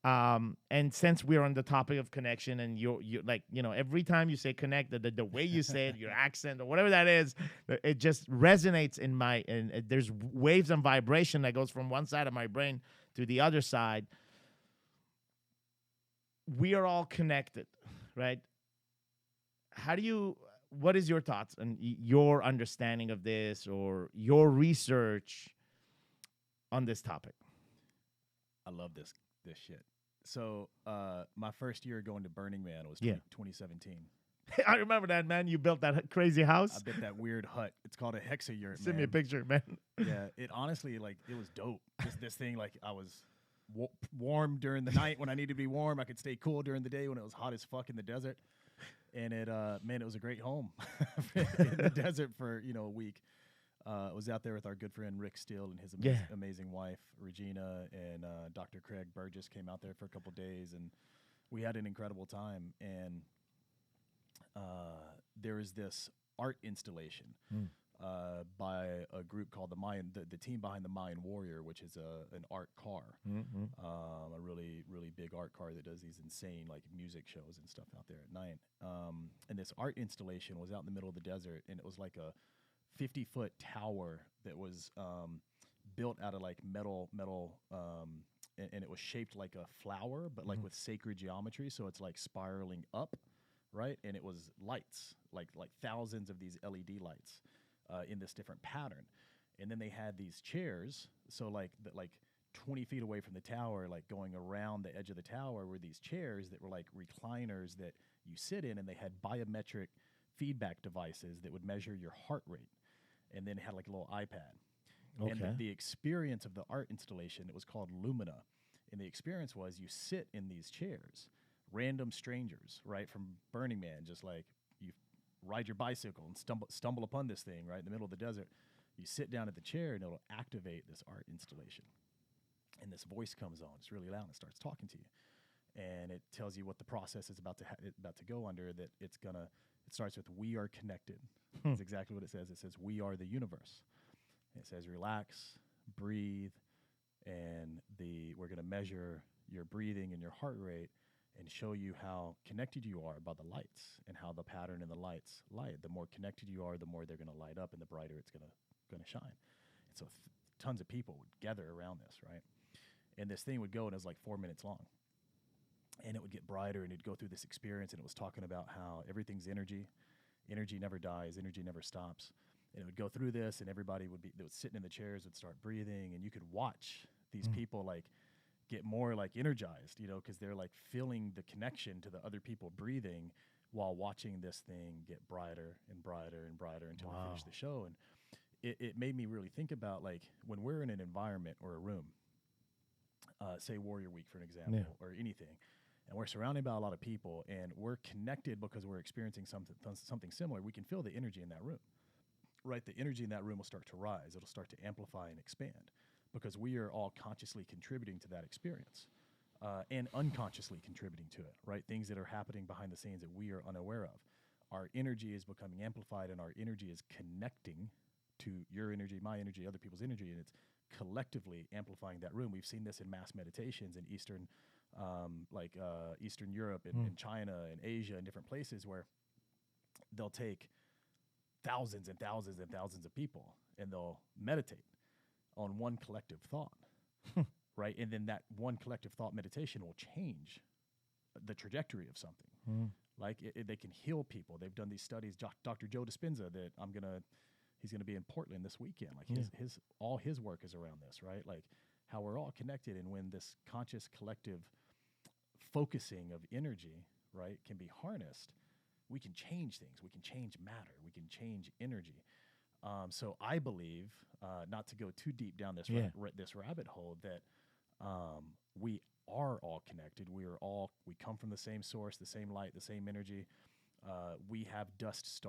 S1: And since we're on the topic of connection, and you're like, every time you say connect, the way you say it, your accent or whatever that is, it just resonates in my, and there's waves and vibration that goes from one side of my brain to the other side. We are all connected, right? What is your thoughts and your understanding of this, or your research on this topic?
S2: I love this shit. So my first year going to Burning Man was 2017.
S1: I remember that, man. You built that crazy house.
S2: I built that weird hut. It's called a hexayurt.
S1: Send me a picture, man.
S2: Yeah, it honestly, like, it was dope. This thing, like, I was warm during the night when I needed to be warm. I could stay cool during the day when it was hot as fuck in the desert. And it was a great home in the desert for a week. I was out there with our good friend Rick Steele and his amazing wife Regina, and Dr. Craig Burgess came out there for a couple days, and we had an incredible time. And there is this art installation by a group called the Mayan, the team behind the Mayan Warrior, which is an art car, a really, really big art car that does these insane, like, music shows and stuff out there at night. And this art installation was out in the middle of the desert, and it was like a 50-foot tower that was built out of, like, metal, and it was shaped like a flower, but like with sacred geometry, so it's like spiraling up, right? And it was lights, like thousands of these LED lights in this different pattern. And then they had these chairs, so like 20 feet away from the tower, like going around the edge of the tower, were these chairs that were like recliners that you sit in, and they had biometric feedback devices that would measure your heart rate, and then had like a little iPad. Okay. And the experience of the art installation, it was called Lumina. And the experience was, you sit in these chairs, random strangers, right, from Burning Man, just like you ride your bicycle and stumble upon this thing, right, in the middle of the desert. You sit down at the chair, and it'll activate this art installation. And this voice comes on. It's really loud, and it starts talking to you. And it tells you what the process is about to go under, that it starts with, "We are connected." That's exactly what it says. It says, "We are the universe." It says, "Relax, breathe, and we're going to measure your breathing and your heart rate and show you how connected you are by the lights, and how the pattern in the lights light. The more connected you are, the more they're going to light up, and the brighter it's going to shine." And so tons of people would gather around this, right? And this thing would go, and it was like 4 minutes long. And it would get brighter, and it'd go through this experience, and it was talking about how everything's energy. Energy never dies. Energy never stops. And it would go through this, and everybody that was sitting in the chairs would start breathing, and you could watch these people, like, get more, like, energized, because they're, like, feeling the connection to the other people breathing while watching this thing get brighter and brighter and brighter until we finish the show. And it made me really think about, like, when we're in an environment or a room, say Warrior Week, for an example, or anything, and we're surrounded by a lot of people, and we're connected because we're experiencing something similar, we can feel the energy in that room, right? The energy in that room will start to rise. It'll start to amplify and expand, because we are all consciously contributing to that experience, and unconsciously contributing to it, right? Things that are happening behind the scenes that we are unaware of. Our energy is becoming amplified, and our energy is connecting to your energy, my energy, other people's energy, and it's collectively amplifying that room. We've seen this in mass meditations in Eastern Europe and China and Asia and different places, where they'll take thousands and thousands and thousands of people, and they'll meditate on one collective thought, right? And then that one collective thought meditation will change the trajectory of something. Like they can heal people. They've done these studies. Dr. Joe Dispenza, that he's going to be in Portland this weekend. Like all his work is around this, right? Like how we're all connected, and when this conscious collective focusing of energy, right, can be harnessed, we can change things. We can change matter. We can change energy. So I believe, not to go too deep down this this rabbit hole, that we are all connected. We come from the same source, the same light, the same energy. We have dust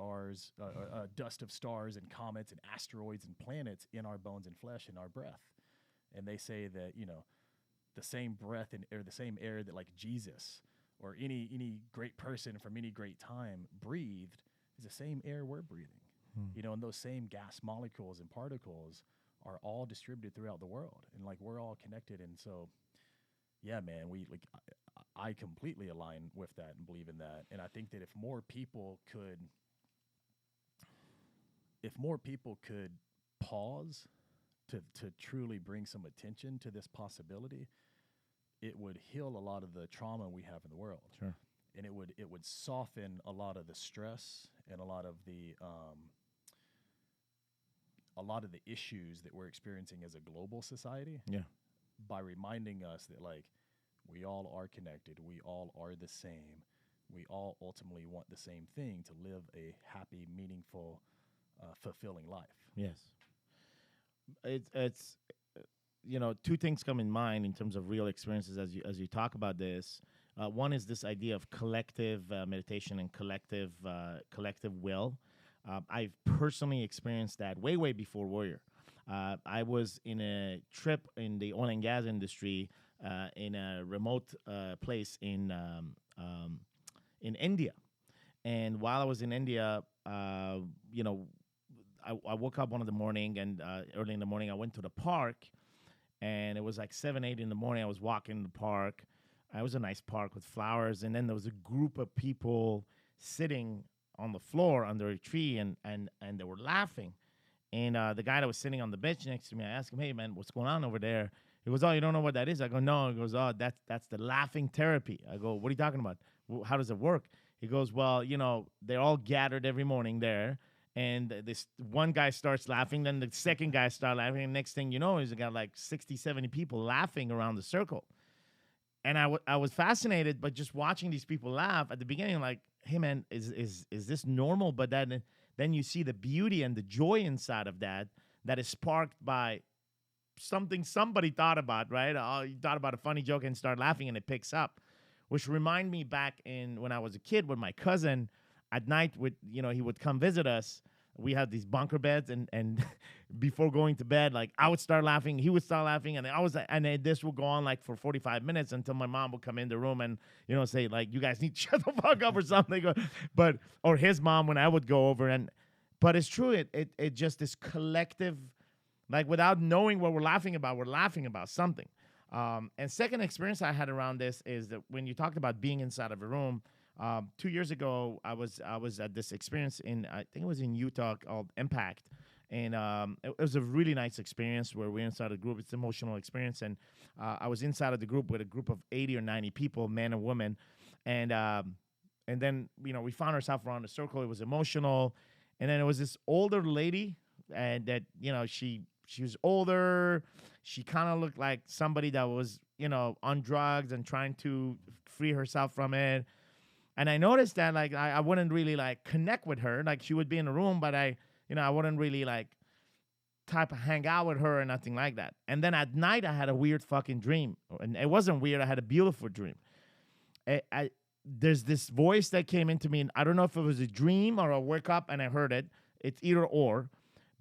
S2: of stars and comets and asteroids and planets in our bones and flesh, in our breath. And they say that, the same breath or the same air that, like, Jesus or any great person from any great time breathed is the same air we're breathing. And those same gas molecules and particles are all distributed throughout the world, and like we're all connected. And so, yeah, man, we like I completely align with that and believe in that. And I think that if more people could pause to truly bring some attention to this possibility, it would heal a lot of the trauma we have in the world.
S1: Sure.
S2: And it would soften a lot of the stress and a lot of the issues that we're experiencing as a global society.
S1: Yeah.
S2: By reminding us that like we all are connected, we all are the same, we all ultimately want the same thing, to live a happy, meaningful, fulfilling life.
S1: Yes. It's two things come in mind in terms of real experiences as you talk about this. One is this idea of collective meditation and collective will. I've personally experienced that way before Warrior. I was in a trip in the oil and gas industry in a remote place in India, and while I was in India, I woke up one of the morning, and early in the morning I went to the park, and it was like 7, 8 in the morning. I was walking in the park. It was a nice park with flowers, and then there was a group of people sitting on the floor under a tree, and they were laughing. And the guy that was sitting on the bench next to me, I asked him, "Hey, man, what's going on over there?" He goes, "Oh, you don't know what that is?" I go, "No." He goes, "Oh, that's the laughing therapy." I go, "What are you talking about? How does it work?" He goes, "Well, they're all gathered every morning there, and this one guy starts laughing, then the second guy starts laughing, and next thing you know, he's got like 60, 70 people laughing around the circle." And I was fascinated, but just watching these people laugh at the beginning, like, "Hey, man, is this normal?" But then you see the beauty and the joy inside of that is sparked by something somebody thought about, right? Oh, you thought about a funny joke and start laughing, and it picks up, which remind me back in when I was a kid with my cousin at night. He would come visit us. We had these bunker beds, and before going to bed, like I would start laughing, he would start laughing, and this would go on like for 45 minutes until my mom would come in the room and say like, "You guys need to shut the fuck up" or something, or his mom when I would go over. But it's true, it just this collective, like without knowing what we're laughing about something. And second experience I had around this is that when you talked about being inside of a room. 2 years ago, I was at this experience I think it was in Utah called Impact, and it was a really nice experience where we're inside a group. It's an emotional experience, and I was inside of the group with a group of 80 or 90 people, men and women, and then we found ourselves around a circle. It was emotional, and then it was this older lady, and that she was older. She kind of looked like somebody that was on drugs and trying to free herself from it. And I noticed that like I wouldn't really like connect with her. Like she would be in a room, but I wouldn't really like type of hang out with her or nothing like that. And then at night I had a weird fucking dream. And it wasn't weird, I had a beautiful dream. There's this voice that came into me, and I don't know if it was a dream or I woke up and I heard it. It's either or.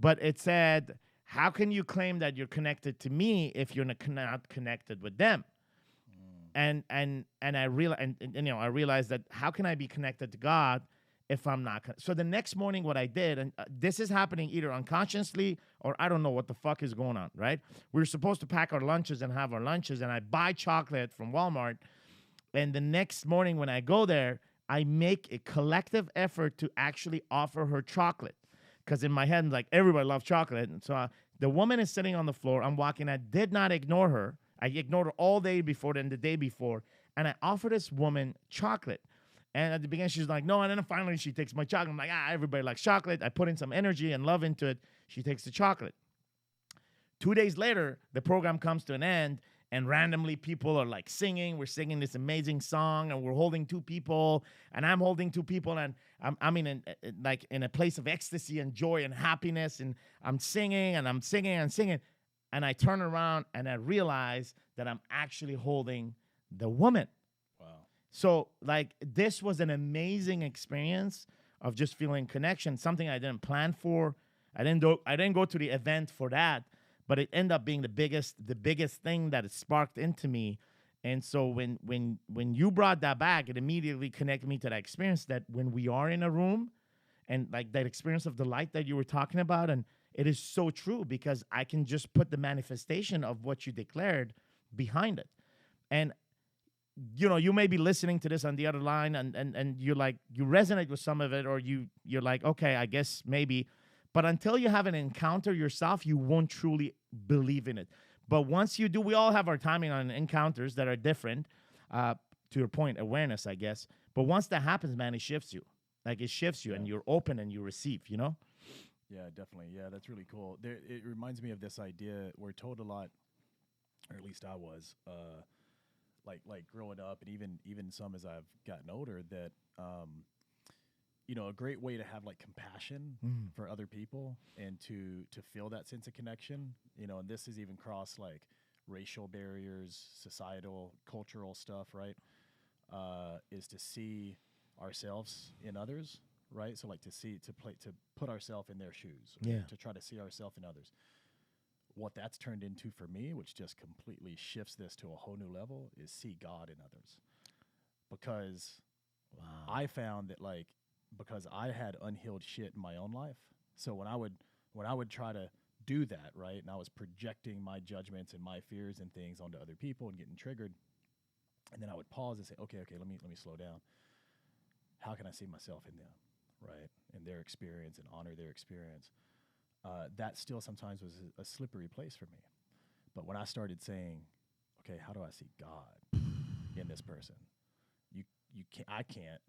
S1: But it said, "How can you claim that you're connected to me if you're not connected with them?" And I realized that how can I be connected to God if I'm not? So the next morning, what I did, and this is happening either unconsciously or I don't know what the fuck is going on, right? We were supposed to pack our lunches and have our lunches, and I buy chocolate from Walmart. And the next morning when I go there, I make a collective effort to actually offer her chocolate. Because in my head, like, everybody loves chocolate. And so the woman is sitting on the floor. I'm walking. I did not ignore her. I ignored her all day before and the day before. And I offered this woman chocolate. And at the beginning, she's like, "No." And then finally, she takes my chocolate. I'm like, everybody likes chocolate. I put in some energy and love into it. She takes the chocolate. 2 days later, the program comes to an end. And randomly, people are like singing. We're singing this amazing song. And we're holding two people. And I'm holding two people. And I'm in a place of ecstasy and joy and happiness. And I'm singing and I'm singing and singing. And I turn around and I realize that I'm actually holding the woman.
S2: Wow.
S1: So like this was an amazing experience of just feeling connection, something I didn't plan for. I didn't go to the event for that, but it ended up being the biggest thing that it sparked into me. And so when you brought that back, it immediately connected me to that experience that when we are in a room and like that experience of the light that you were talking about, and it is so true because I can just put the manifestation of what you declared behind it. And you may be listening to this on the other line and you're like, you resonate with some of it, or you're like, okay, I guess maybe. But until you have an encounter yourself, you won't truly believe in it. But once you do, we all have our timing on encounters that are different. To your point, awareness, I guess. But once that happens, man, it shifts you. Like it shifts you, and you're open and you receive,
S2: Yeah, definitely. Yeah, that's really cool. It reminds me of this idea. We're told a lot, or at least I was, like growing up, and even some as I've gotten older, that a great way to have like compassion for other people and to feel that sense of connection, and this is even cross like racial barriers, societal, cultural stuff, right? Is to see ourselves in others, right? So like to put ourselves in their shoes, to try to see ourselves in others. What that's turned into for me, which just completely shifts this to a whole new level, is see God in others. Because I found that because I had unhealed shit in my own life. So when I would try to do that, right, and I was projecting my judgments and my fears and things onto other people and getting triggered, and then I would pause and say, okay, let me slow down. How can I see myself in them, right, in their experience and honor their experience? That still sometimes was a slippery place for me. But when I started saying, okay, how do I see God in this person? I can't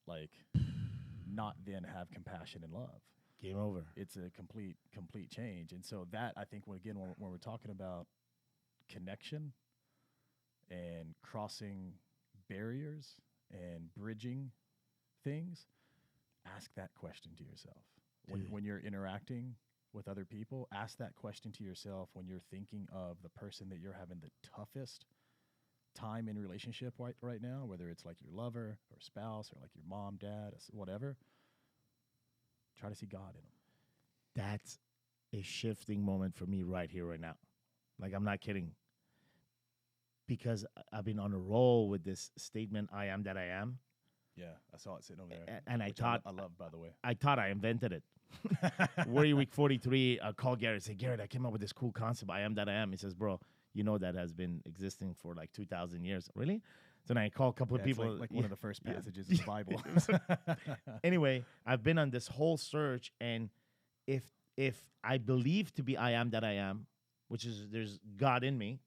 S2: not then have compassion and love.
S1: Game over.
S2: It's a complete change. And so that, I think, when we're talking about connection and crossing barriers and bridging things, ask that question to yourself. When you're interacting with other people, ask that question to yourself when you're thinking of the person that you're having the toughest time in relationship right now, whether it's like your lover or spouse or like your mom, dad, whatever. Try to see God in them.
S1: That's a shifting moment for me right here, right now. Like, I'm not kidding. Because I've been on a roll with this statement, I am that I am.
S2: Yeah, I saw it sitting over there.
S1: And I
S2: love, by the way.
S1: I thought I invented it. Warrior Week 43, I called Garrett and said, Garrett, I came up with this cool concept, I am that I am. He says, bro, that has been existing for like 2,000 years. Really? So then I called a couple of people.
S2: Like one of the first passages in the Bible.
S1: Anyway, I've been on this whole search, and if I believe to be I am that I am, which is there's God in me,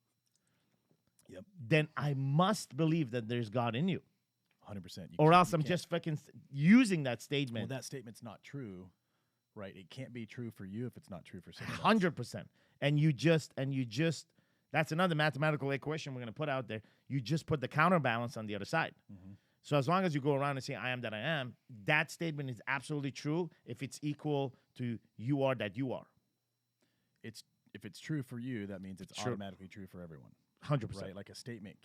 S1: then I must believe that there's God in you.
S2: 100%.
S1: Or else I'm just fucking using that statement.
S2: Well, that statement's not true, right? It can't be true for you if it's not true for someone else.
S1: 100%. And you just, that's another mathematical equation we're going to put out there. You just put the counterbalance on the other side. Mm-hmm. So as long as you go around and say, I am that I am, that statement is absolutely true if it's equal to you are that you are.
S2: If it's true for you, that means it's automatically true for everyone.
S1: 100%.
S2: Right? Like a statement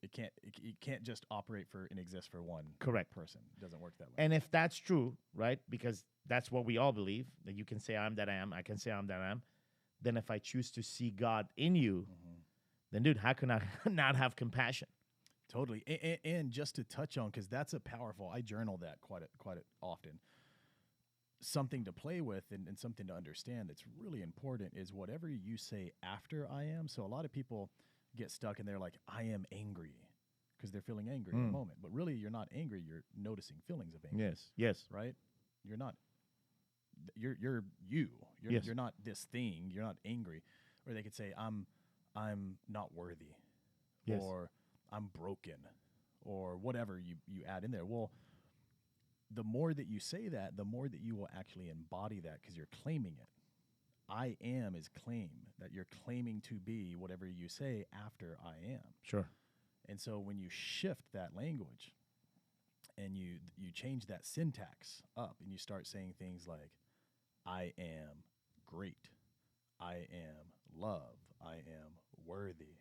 S2: it can't just operate for and exist for one person. It doesn't work that way.
S1: And if that's true, right, because that's what we all believe, that you can say I am that I am, I can say I am that I am, then if I choose to see God in you, then, dude, how can I not have compassion?
S2: Totally. And just to touch on, because that's I journal that quite often. Something to play with and something to understand that's really important is whatever you say after I am. So a lot of people get stuck and they're like, I am angry, because they're feeling angry in the moment. But really, you're not angry. You're noticing feelings of anger.
S1: Yes.
S2: Right? You're not. You're you. You're not this thing. You're not angry. Or they could say, I'm not worthy, or I'm broken, or whatever you add in there. Well, the more that you say that, the more that you will actually embody that, because you're claiming it. I am is claim, that you're claiming to be whatever you say after I am.
S1: Sure.
S2: And so when you shift that language and you change that syntax up and you start saying things like, I am great, I am love, I am worthy,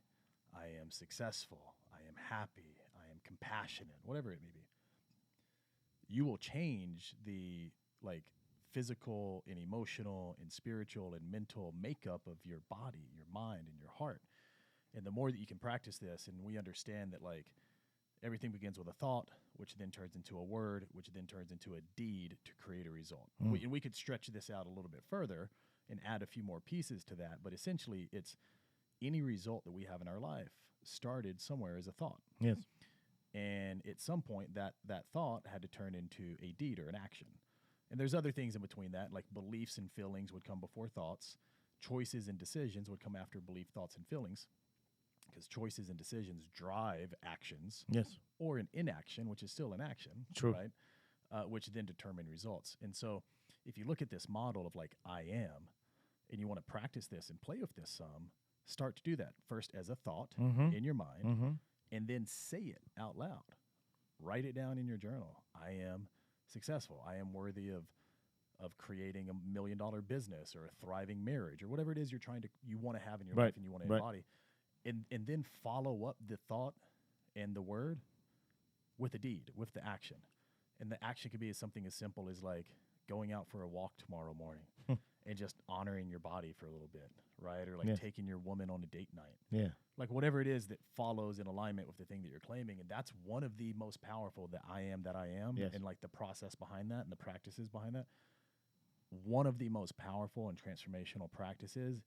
S2: I am successful, I am happy, I am compassionate, whatever it may be, you will change the physical and emotional and spiritual and mental makeup of your body, your mind, and your heart. And the more that you can practice this, and we understand that everything begins with a thought, which then turns into a word, which then turns into a deed to create a result. And we could stretch this out a little bit further and add a few more pieces to that. But essentially, it's any result that we have in our life started somewhere as a thought.
S1: Yes.
S2: And at some point, that thought had to turn into a deed or an action. And there's other things in between that, like beliefs and feelings would come before thoughts. Choices and decisions would come after belief, thoughts, and feelings, because choices and decisions drive actions.
S1: Yes.
S2: Or an inaction, which is still an action.
S1: True.
S2: Right? Which then determine results. And so if you look at this model of like I am, and you want to practice this and play with this some, start to do that first as a thought in your mind, and then say it out loud. Write it down in your journal. I am successful. I am worthy of creating $1 million business or a thriving marriage or whatever it is you want to have in your life and you want to embody. And then follow up the thought and the word with a deed, with the action. And the action could be something as simple as like going out for a walk tomorrow morning and just honoring your body for a little bit, right? Or like taking your woman on a date night.
S1: Yeah.
S2: Like whatever it is that follows in alignment with the thing that you're claiming. And that's one of the most powerful, that I am that I am, and like the process behind that and the practices behind that. One of the most powerful and transformational practices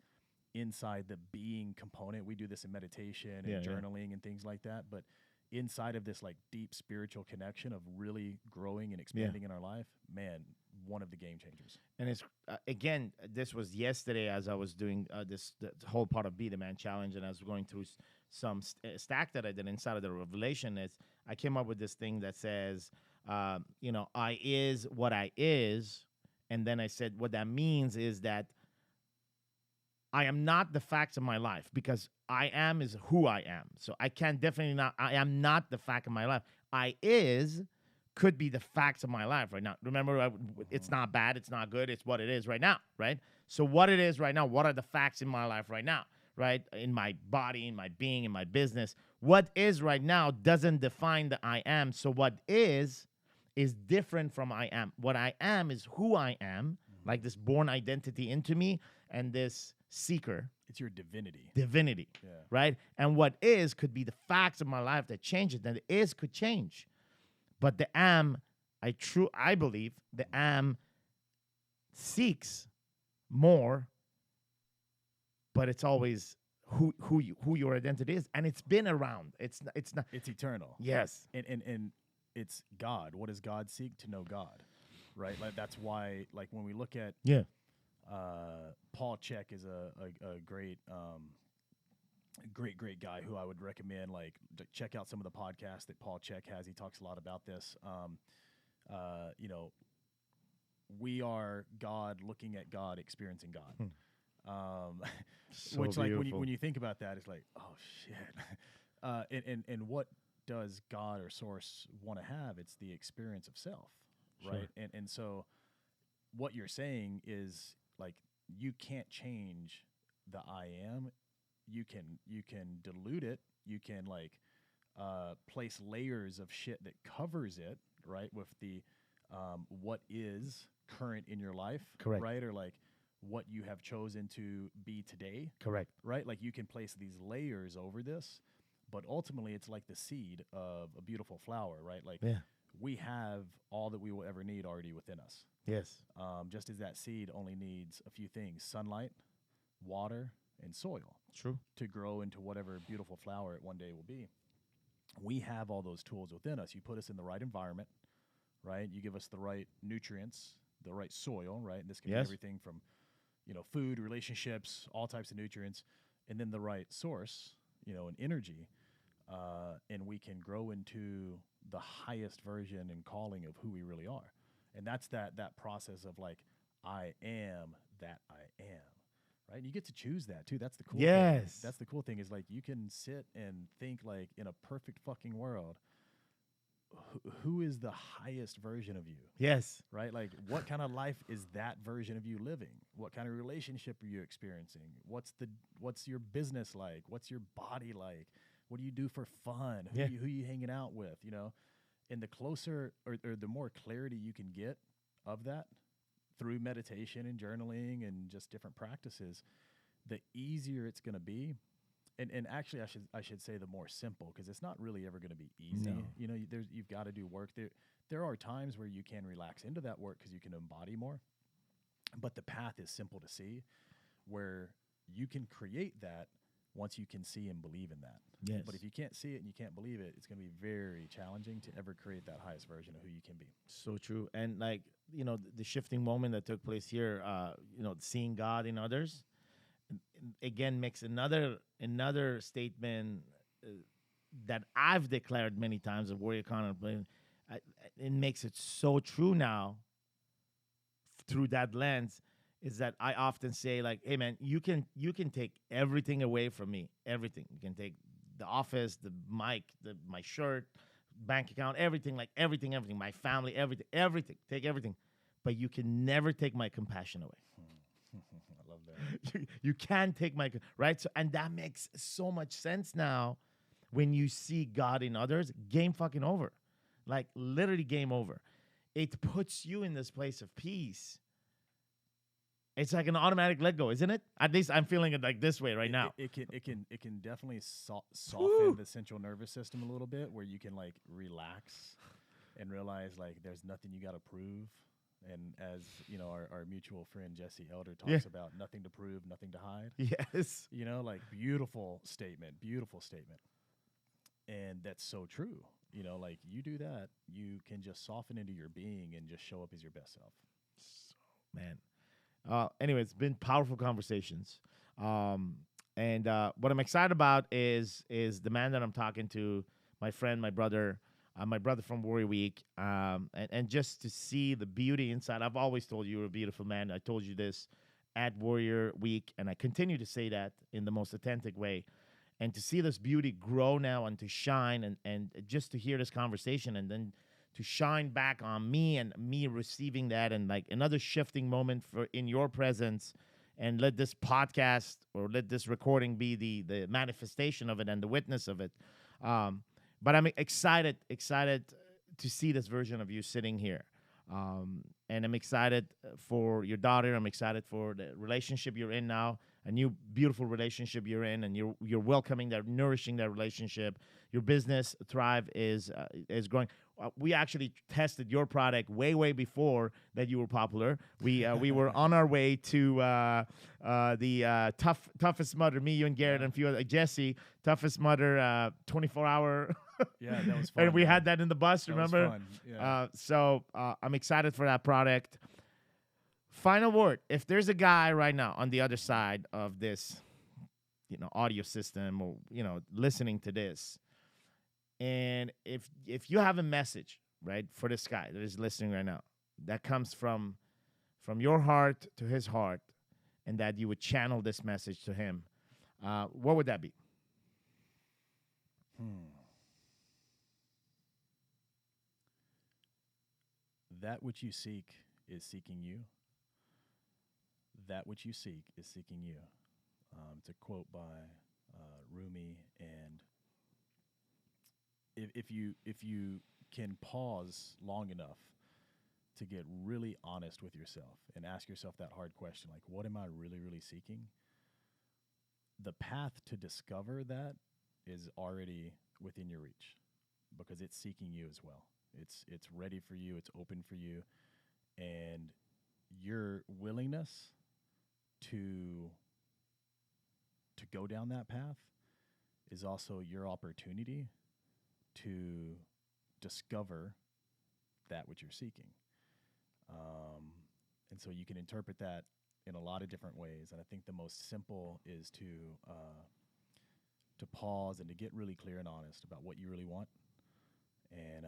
S2: inside the being component. We do this in meditation and journaling and things like that, but inside of this like deep spiritual connection of really growing and expanding in our life, man, one of the game changers.
S1: And it's again, this was yesterday as I was doing this the whole part of Be the Man challenge, and I was going through some stack that I did inside of the revelation. Is I came up with this thing that says, I is what I is, and then I said what that means is that I am not the facts of my life, because I am is who I am. So I can definitely not, I am not the fact of my life. I is could be the facts of my life right now. Remember, it's not bad, it's not good, it's what it is right now, right? So what it is right now, what are the facts in my life right now, right? In my body, in my being, in my business. What is right now doesn't define the I am. So what is different from I am. What I am is who I am, like this born identity into me, and this seeker.
S2: It's your divinity.
S1: Right? And what is could be the facts of my life that change it. And the is could change. But the am, I believe, the am seeks more, but it's always who your identity is. And it's been around. It's not.
S2: It's eternal.
S1: Yes.
S2: And it's God. What does God seek? To know God. Right? Like that's why, like when we look at Paul Chek is a great great guy who I would recommend. Like check out some of the podcasts that Paul Chek has. He talks a lot about this. We are God looking at God, experiencing God.
S1: So
S2: which like
S1: beautiful.
S2: when you think about that, it's like, oh shit. And what does God or Source want to have? It's the experience of self, right? And so what you're saying is like you can't change the I am. You can dilute it. You can like place layers of shit that covers it, right? With the what is current in your life,
S1: correct,
S2: right? Or like what you have chosen to be today,
S1: correct,
S2: right? Like you can place these layers over this, but ultimately it's like the seed of a beautiful flower, right? Like we have all that we will ever need already within us.
S1: Yes.
S2: Just as that seed only needs a few things: sunlight, water, and soil.
S1: True.
S2: To grow into whatever beautiful flower it one day will be. We have all those tools within us. You put us in the right environment, right? You give us the right nutrients, the right soil, right? And this can be everything from, food, relationships, all types of nutrients, and then the right source, and energy, and we can grow into the highest version and calling of who we really are. And that's that process of like, I am that I am. Right, and you get to choose that too. That's the cool thing. That's the cool thing is like you can sit and think like in a perfect fucking world, who is the highest version of you?
S1: Yes.
S2: Right, like what kind of life is that version of you living? What kind of relationship are you experiencing? What's your business like? What's your body like? What do you do for fun? Who you hanging out with? And the closer or the more clarity you can get of that through meditation and journaling and just different practices, the easier it's going to be. And actually, I should say the more simple, because it's not really ever going to be easy.
S1: No.
S2: You've got to do work. There are times where you can relax into that work because you can embody more. but the path is simple to see, where you can create that once you can see and believe in that.
S1: Yes.
S2: But if you can't see it and you can't believe it, it's going to be very challenging to ever create that highest version of who you can be.
S1: So true. And like, the shifting moment that took place here, seeing God in others, again, makes another statement that I've declared many times of Warrior Contemplating. It makes it so true now through that lens, is that I often say, like, hey man, you can take everything away from me. Everything. You can take the office, the mic, my shirt, bank account, everything, like everything, my family, everything. Take everything. But you can never take my compassion away.
S2: I love that.
S1: You can't take my, right? So, and that makes so much sense now when you see God in others. Game fucking over. Like literally game over. It puts you in this place of peace. It's like an automatic let go, isn't it? At least I'm feeling it like this way right now.
S2: It can definitely soften the central nervous system a little bit, where you can like relax and realize like there's nothing you got to prove. And as our mutual friend Jesse Elder talks about, nothing to prove, nothing to hide.
S1: Yes.
S2: Like beautiful statement. And that's so true. Like you do that, you can just soften into your being and just show up as your best self.
S1: Man. Anyway, it's been powerful conversations. And what I'm excited about is the man that I'm talking to, my friend, my brother from Warrior Week, and just to see the beauty inside. I've always told you you're a beautiful man. I told you this at Warrior Week, and I continue to say that in the most authentic way. And to see this beauty grow now and to shine, and just to hear this conversation, and then to shine back on me and me receiving that, and like another shifting moment in your presence, and let this podcast or let this recording be the manifestation of it and the witness of it. But I'm excited to see this version of you sitting here. And I'm excited for your daughter. I'm excited for the relationship you're in now, a new beautiful relationship you're in, and you're welcoming that, nourishing that relationship. Your business Thrive is growing. We actually tested your product way before that you were popular. We were on our way to the toughest mother. Me, you, and Garrett, and a few other Jesse, toughest mother 24-hour.
S2: Yeah, that was fun.
S1: And we had that in the bus. Remember?
S2: Was fun. Yeah.
S1: So I'm excited for that product. Final word: if there's a guy right now on the other side of this, audio system, or listening to this, and if you have a message, right, for this guy that is listening right now, that comes from your heart to his heart, and that you would channel this message to him, what would that be?
S2: That which you seek is seeking you. That which you seek is seeking you. It's a quote by Rumi, and if you can pause long enough to get really honest with yourself and ask yourself that hard question, like, what am I really seeking? The path to discover that is already within your reach, because it's seeking you as well. It's ready for you. It's open for you, and your willingness to go down that path is also your opportunity to discover that which you're seeking. And so you can interpret that in a lot of different ways. And I think the most simple is to pause and to get really clear and honest about what you really want, and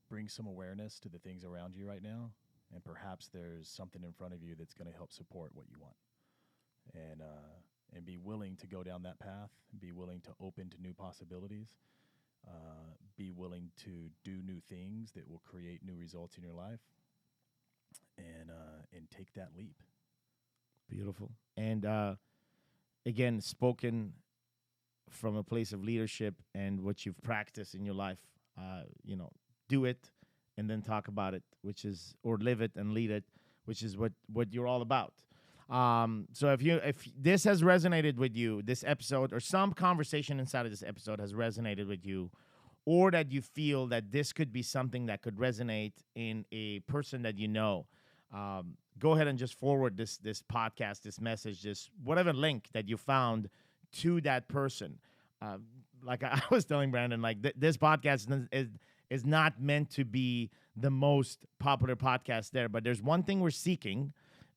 S2: bring some awareness to the things around you right now. And perhaps there's something in front of you that's going to help support what you want. And be willing to go down that path, be willing to open to new possibilities, be willing to do new things that will create new results in your life, and take that leap.
S1: Beautiful. And again, spoken from a place of leadership and what you've practiced in your life. Do it and then talk about it, or live it and lead it, which is what you're all about. So if this has resonated with you, this episode, or some conversation inside of this episode has resonated with you, or that you feel that this could be something that could resonate in a person that you know, go ahead and just forward this podcast, this message, this whatever link that you found to that person. Like I was telling Brandon, like this podcast is not meant to be the most popular podcast there, but there's one thing we're seeking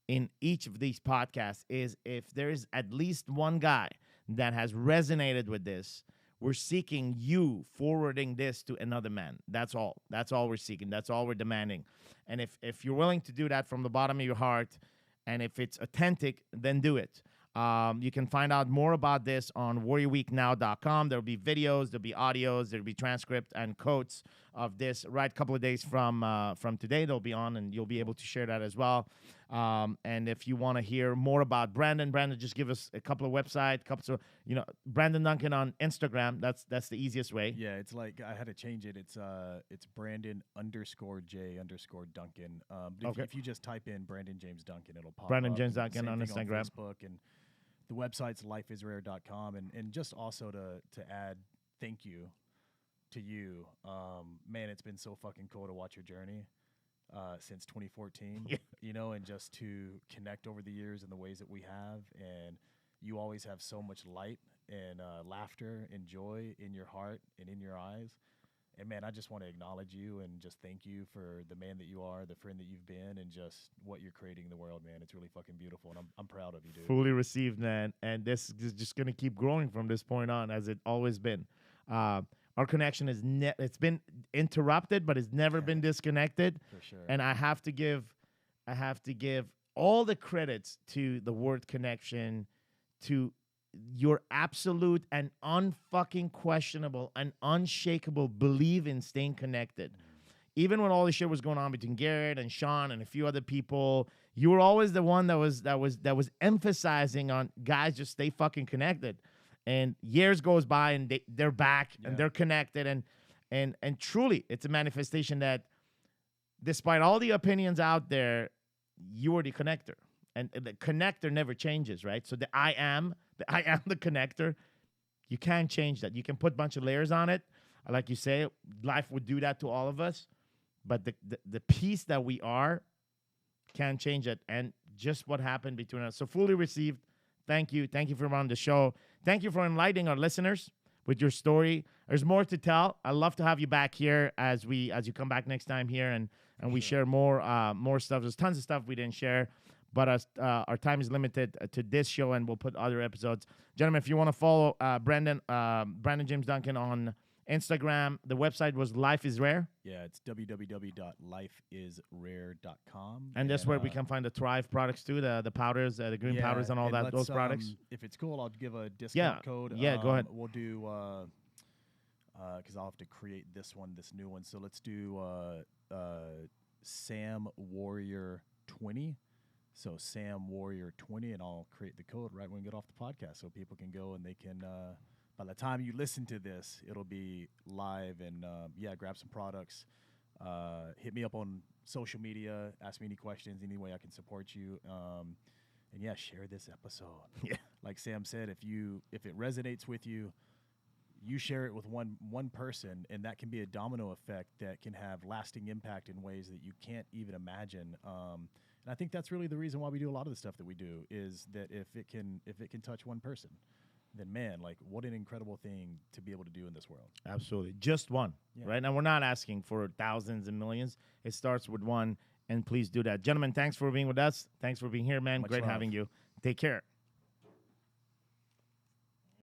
S1: in each of these podcasts is if there is at least one guy that has resonated with this, we're seeking you forwarding this to another man. That's all. That's all we're seeking. That's all we're demanding. And if you're willing to do that from the bottom of your heart, and if it's authentic, then do it. You can find out more about this on warriorweeknow.com. There'll be videos, there'll be audios, there'll be transcript and quotes of this right a couple of days from today. They'll be on, and you'll be able to share that as well. And if you want to hear more about Brandon, just give us a couple of websites, Brandon Duncan on Instagram. That's the easiest way.
S2: Yeah, it's like I had to change it. It's Brandon_J_Duncan. If you just type in Brandon James Duncan, it'll pop
S1: Brandon
S2: up.
S1: James Duncan on
S2: Instagram,
S1: Instagram.
S2: Facebook, and the website's lifeisrare.com. And just also to add thank you to you. Man, it's been so fucking cool to watch your journey since 2014, and just to connect over the years in the ways that we have. And you always have so much light and laughter and joy in your heart and in your eyes. And man, I just want to acknowledge you and just thank you for the man that you are, the friend that you've been, and just what you're creating in the world, man. It's really fucking beautiful, and I'm proud of you, dude.
S1: Fully received, man. And this is just going to keep growing from this point on, as it always been. Our connection is it's been interrupted, but it's never been disconnected.
S2: For sure.
S1: And I have to give all the credits to the word connection, to your absolute and unfucking questionable and unshakable belief in staying connected. Even when all this shit was going on between Garrett and Sean and a few other people, you were always the one that was emphasizing on guys just stay fucking connected. And years goes by and they're back and they're connected and truly it's a manifestation that despite all the opinions out there, you are the connector. And the connector never changes, right? So I am the connector. You can't change that. You can put a bunch of layers on it. Like you say, life would do that to all of us. But the piece that we are can't change it. And just what happened between us. So fully received. Thank you. Thank you for running the show. Thank you for enlightening our listeners with your story. There's more to tell. I'd love to have you back here as you come back next time here and we share more stuff. There's tons of stuff we didn't share. But our time is limited to this show, and we'll put other episodes. Gentlemen, if you want to follow Brandon James Duncan on Instagram, the website was Life is Rare.
S2: Yeah, it's www.lifeisrare.com.
S1: And that's where we can find the Thrive products too, the powders, the green powders and all that, those products.
S2: If it's cool, I'll give a discount code.
S1: Yeah, go ahead.
S2: We'll do, because I'll have to create this new one. So let's do Sam Warrior 20. So Sam Warrior 20, and I'll create the code right when we get off the podcast so people can go and they can, by the time you listen to this, it'll be live and, grab some products. Hit me up on social media, ask me any questions, any way I can support you. And share this episode.
S1: Yeah.
S2: Like Sam said, if it resonates with you, you share it with one person, and that can be a domino effect that can have lasting impact in ways that you can't even imagine. And I think that's really the reason why we do a lot of the stuff that we do, is that if it can touch one person, then man, like what an incredible thing to be able to do in this world.
S1: Absolutely. Just one, right? Now we're not asking for thousands and millions. It starts with one, and please do that. Gentlemen, thanks for being with us. Thanks for being here, man.
S2: Much
S1: Great
S2: love.
S1: having you. Take care.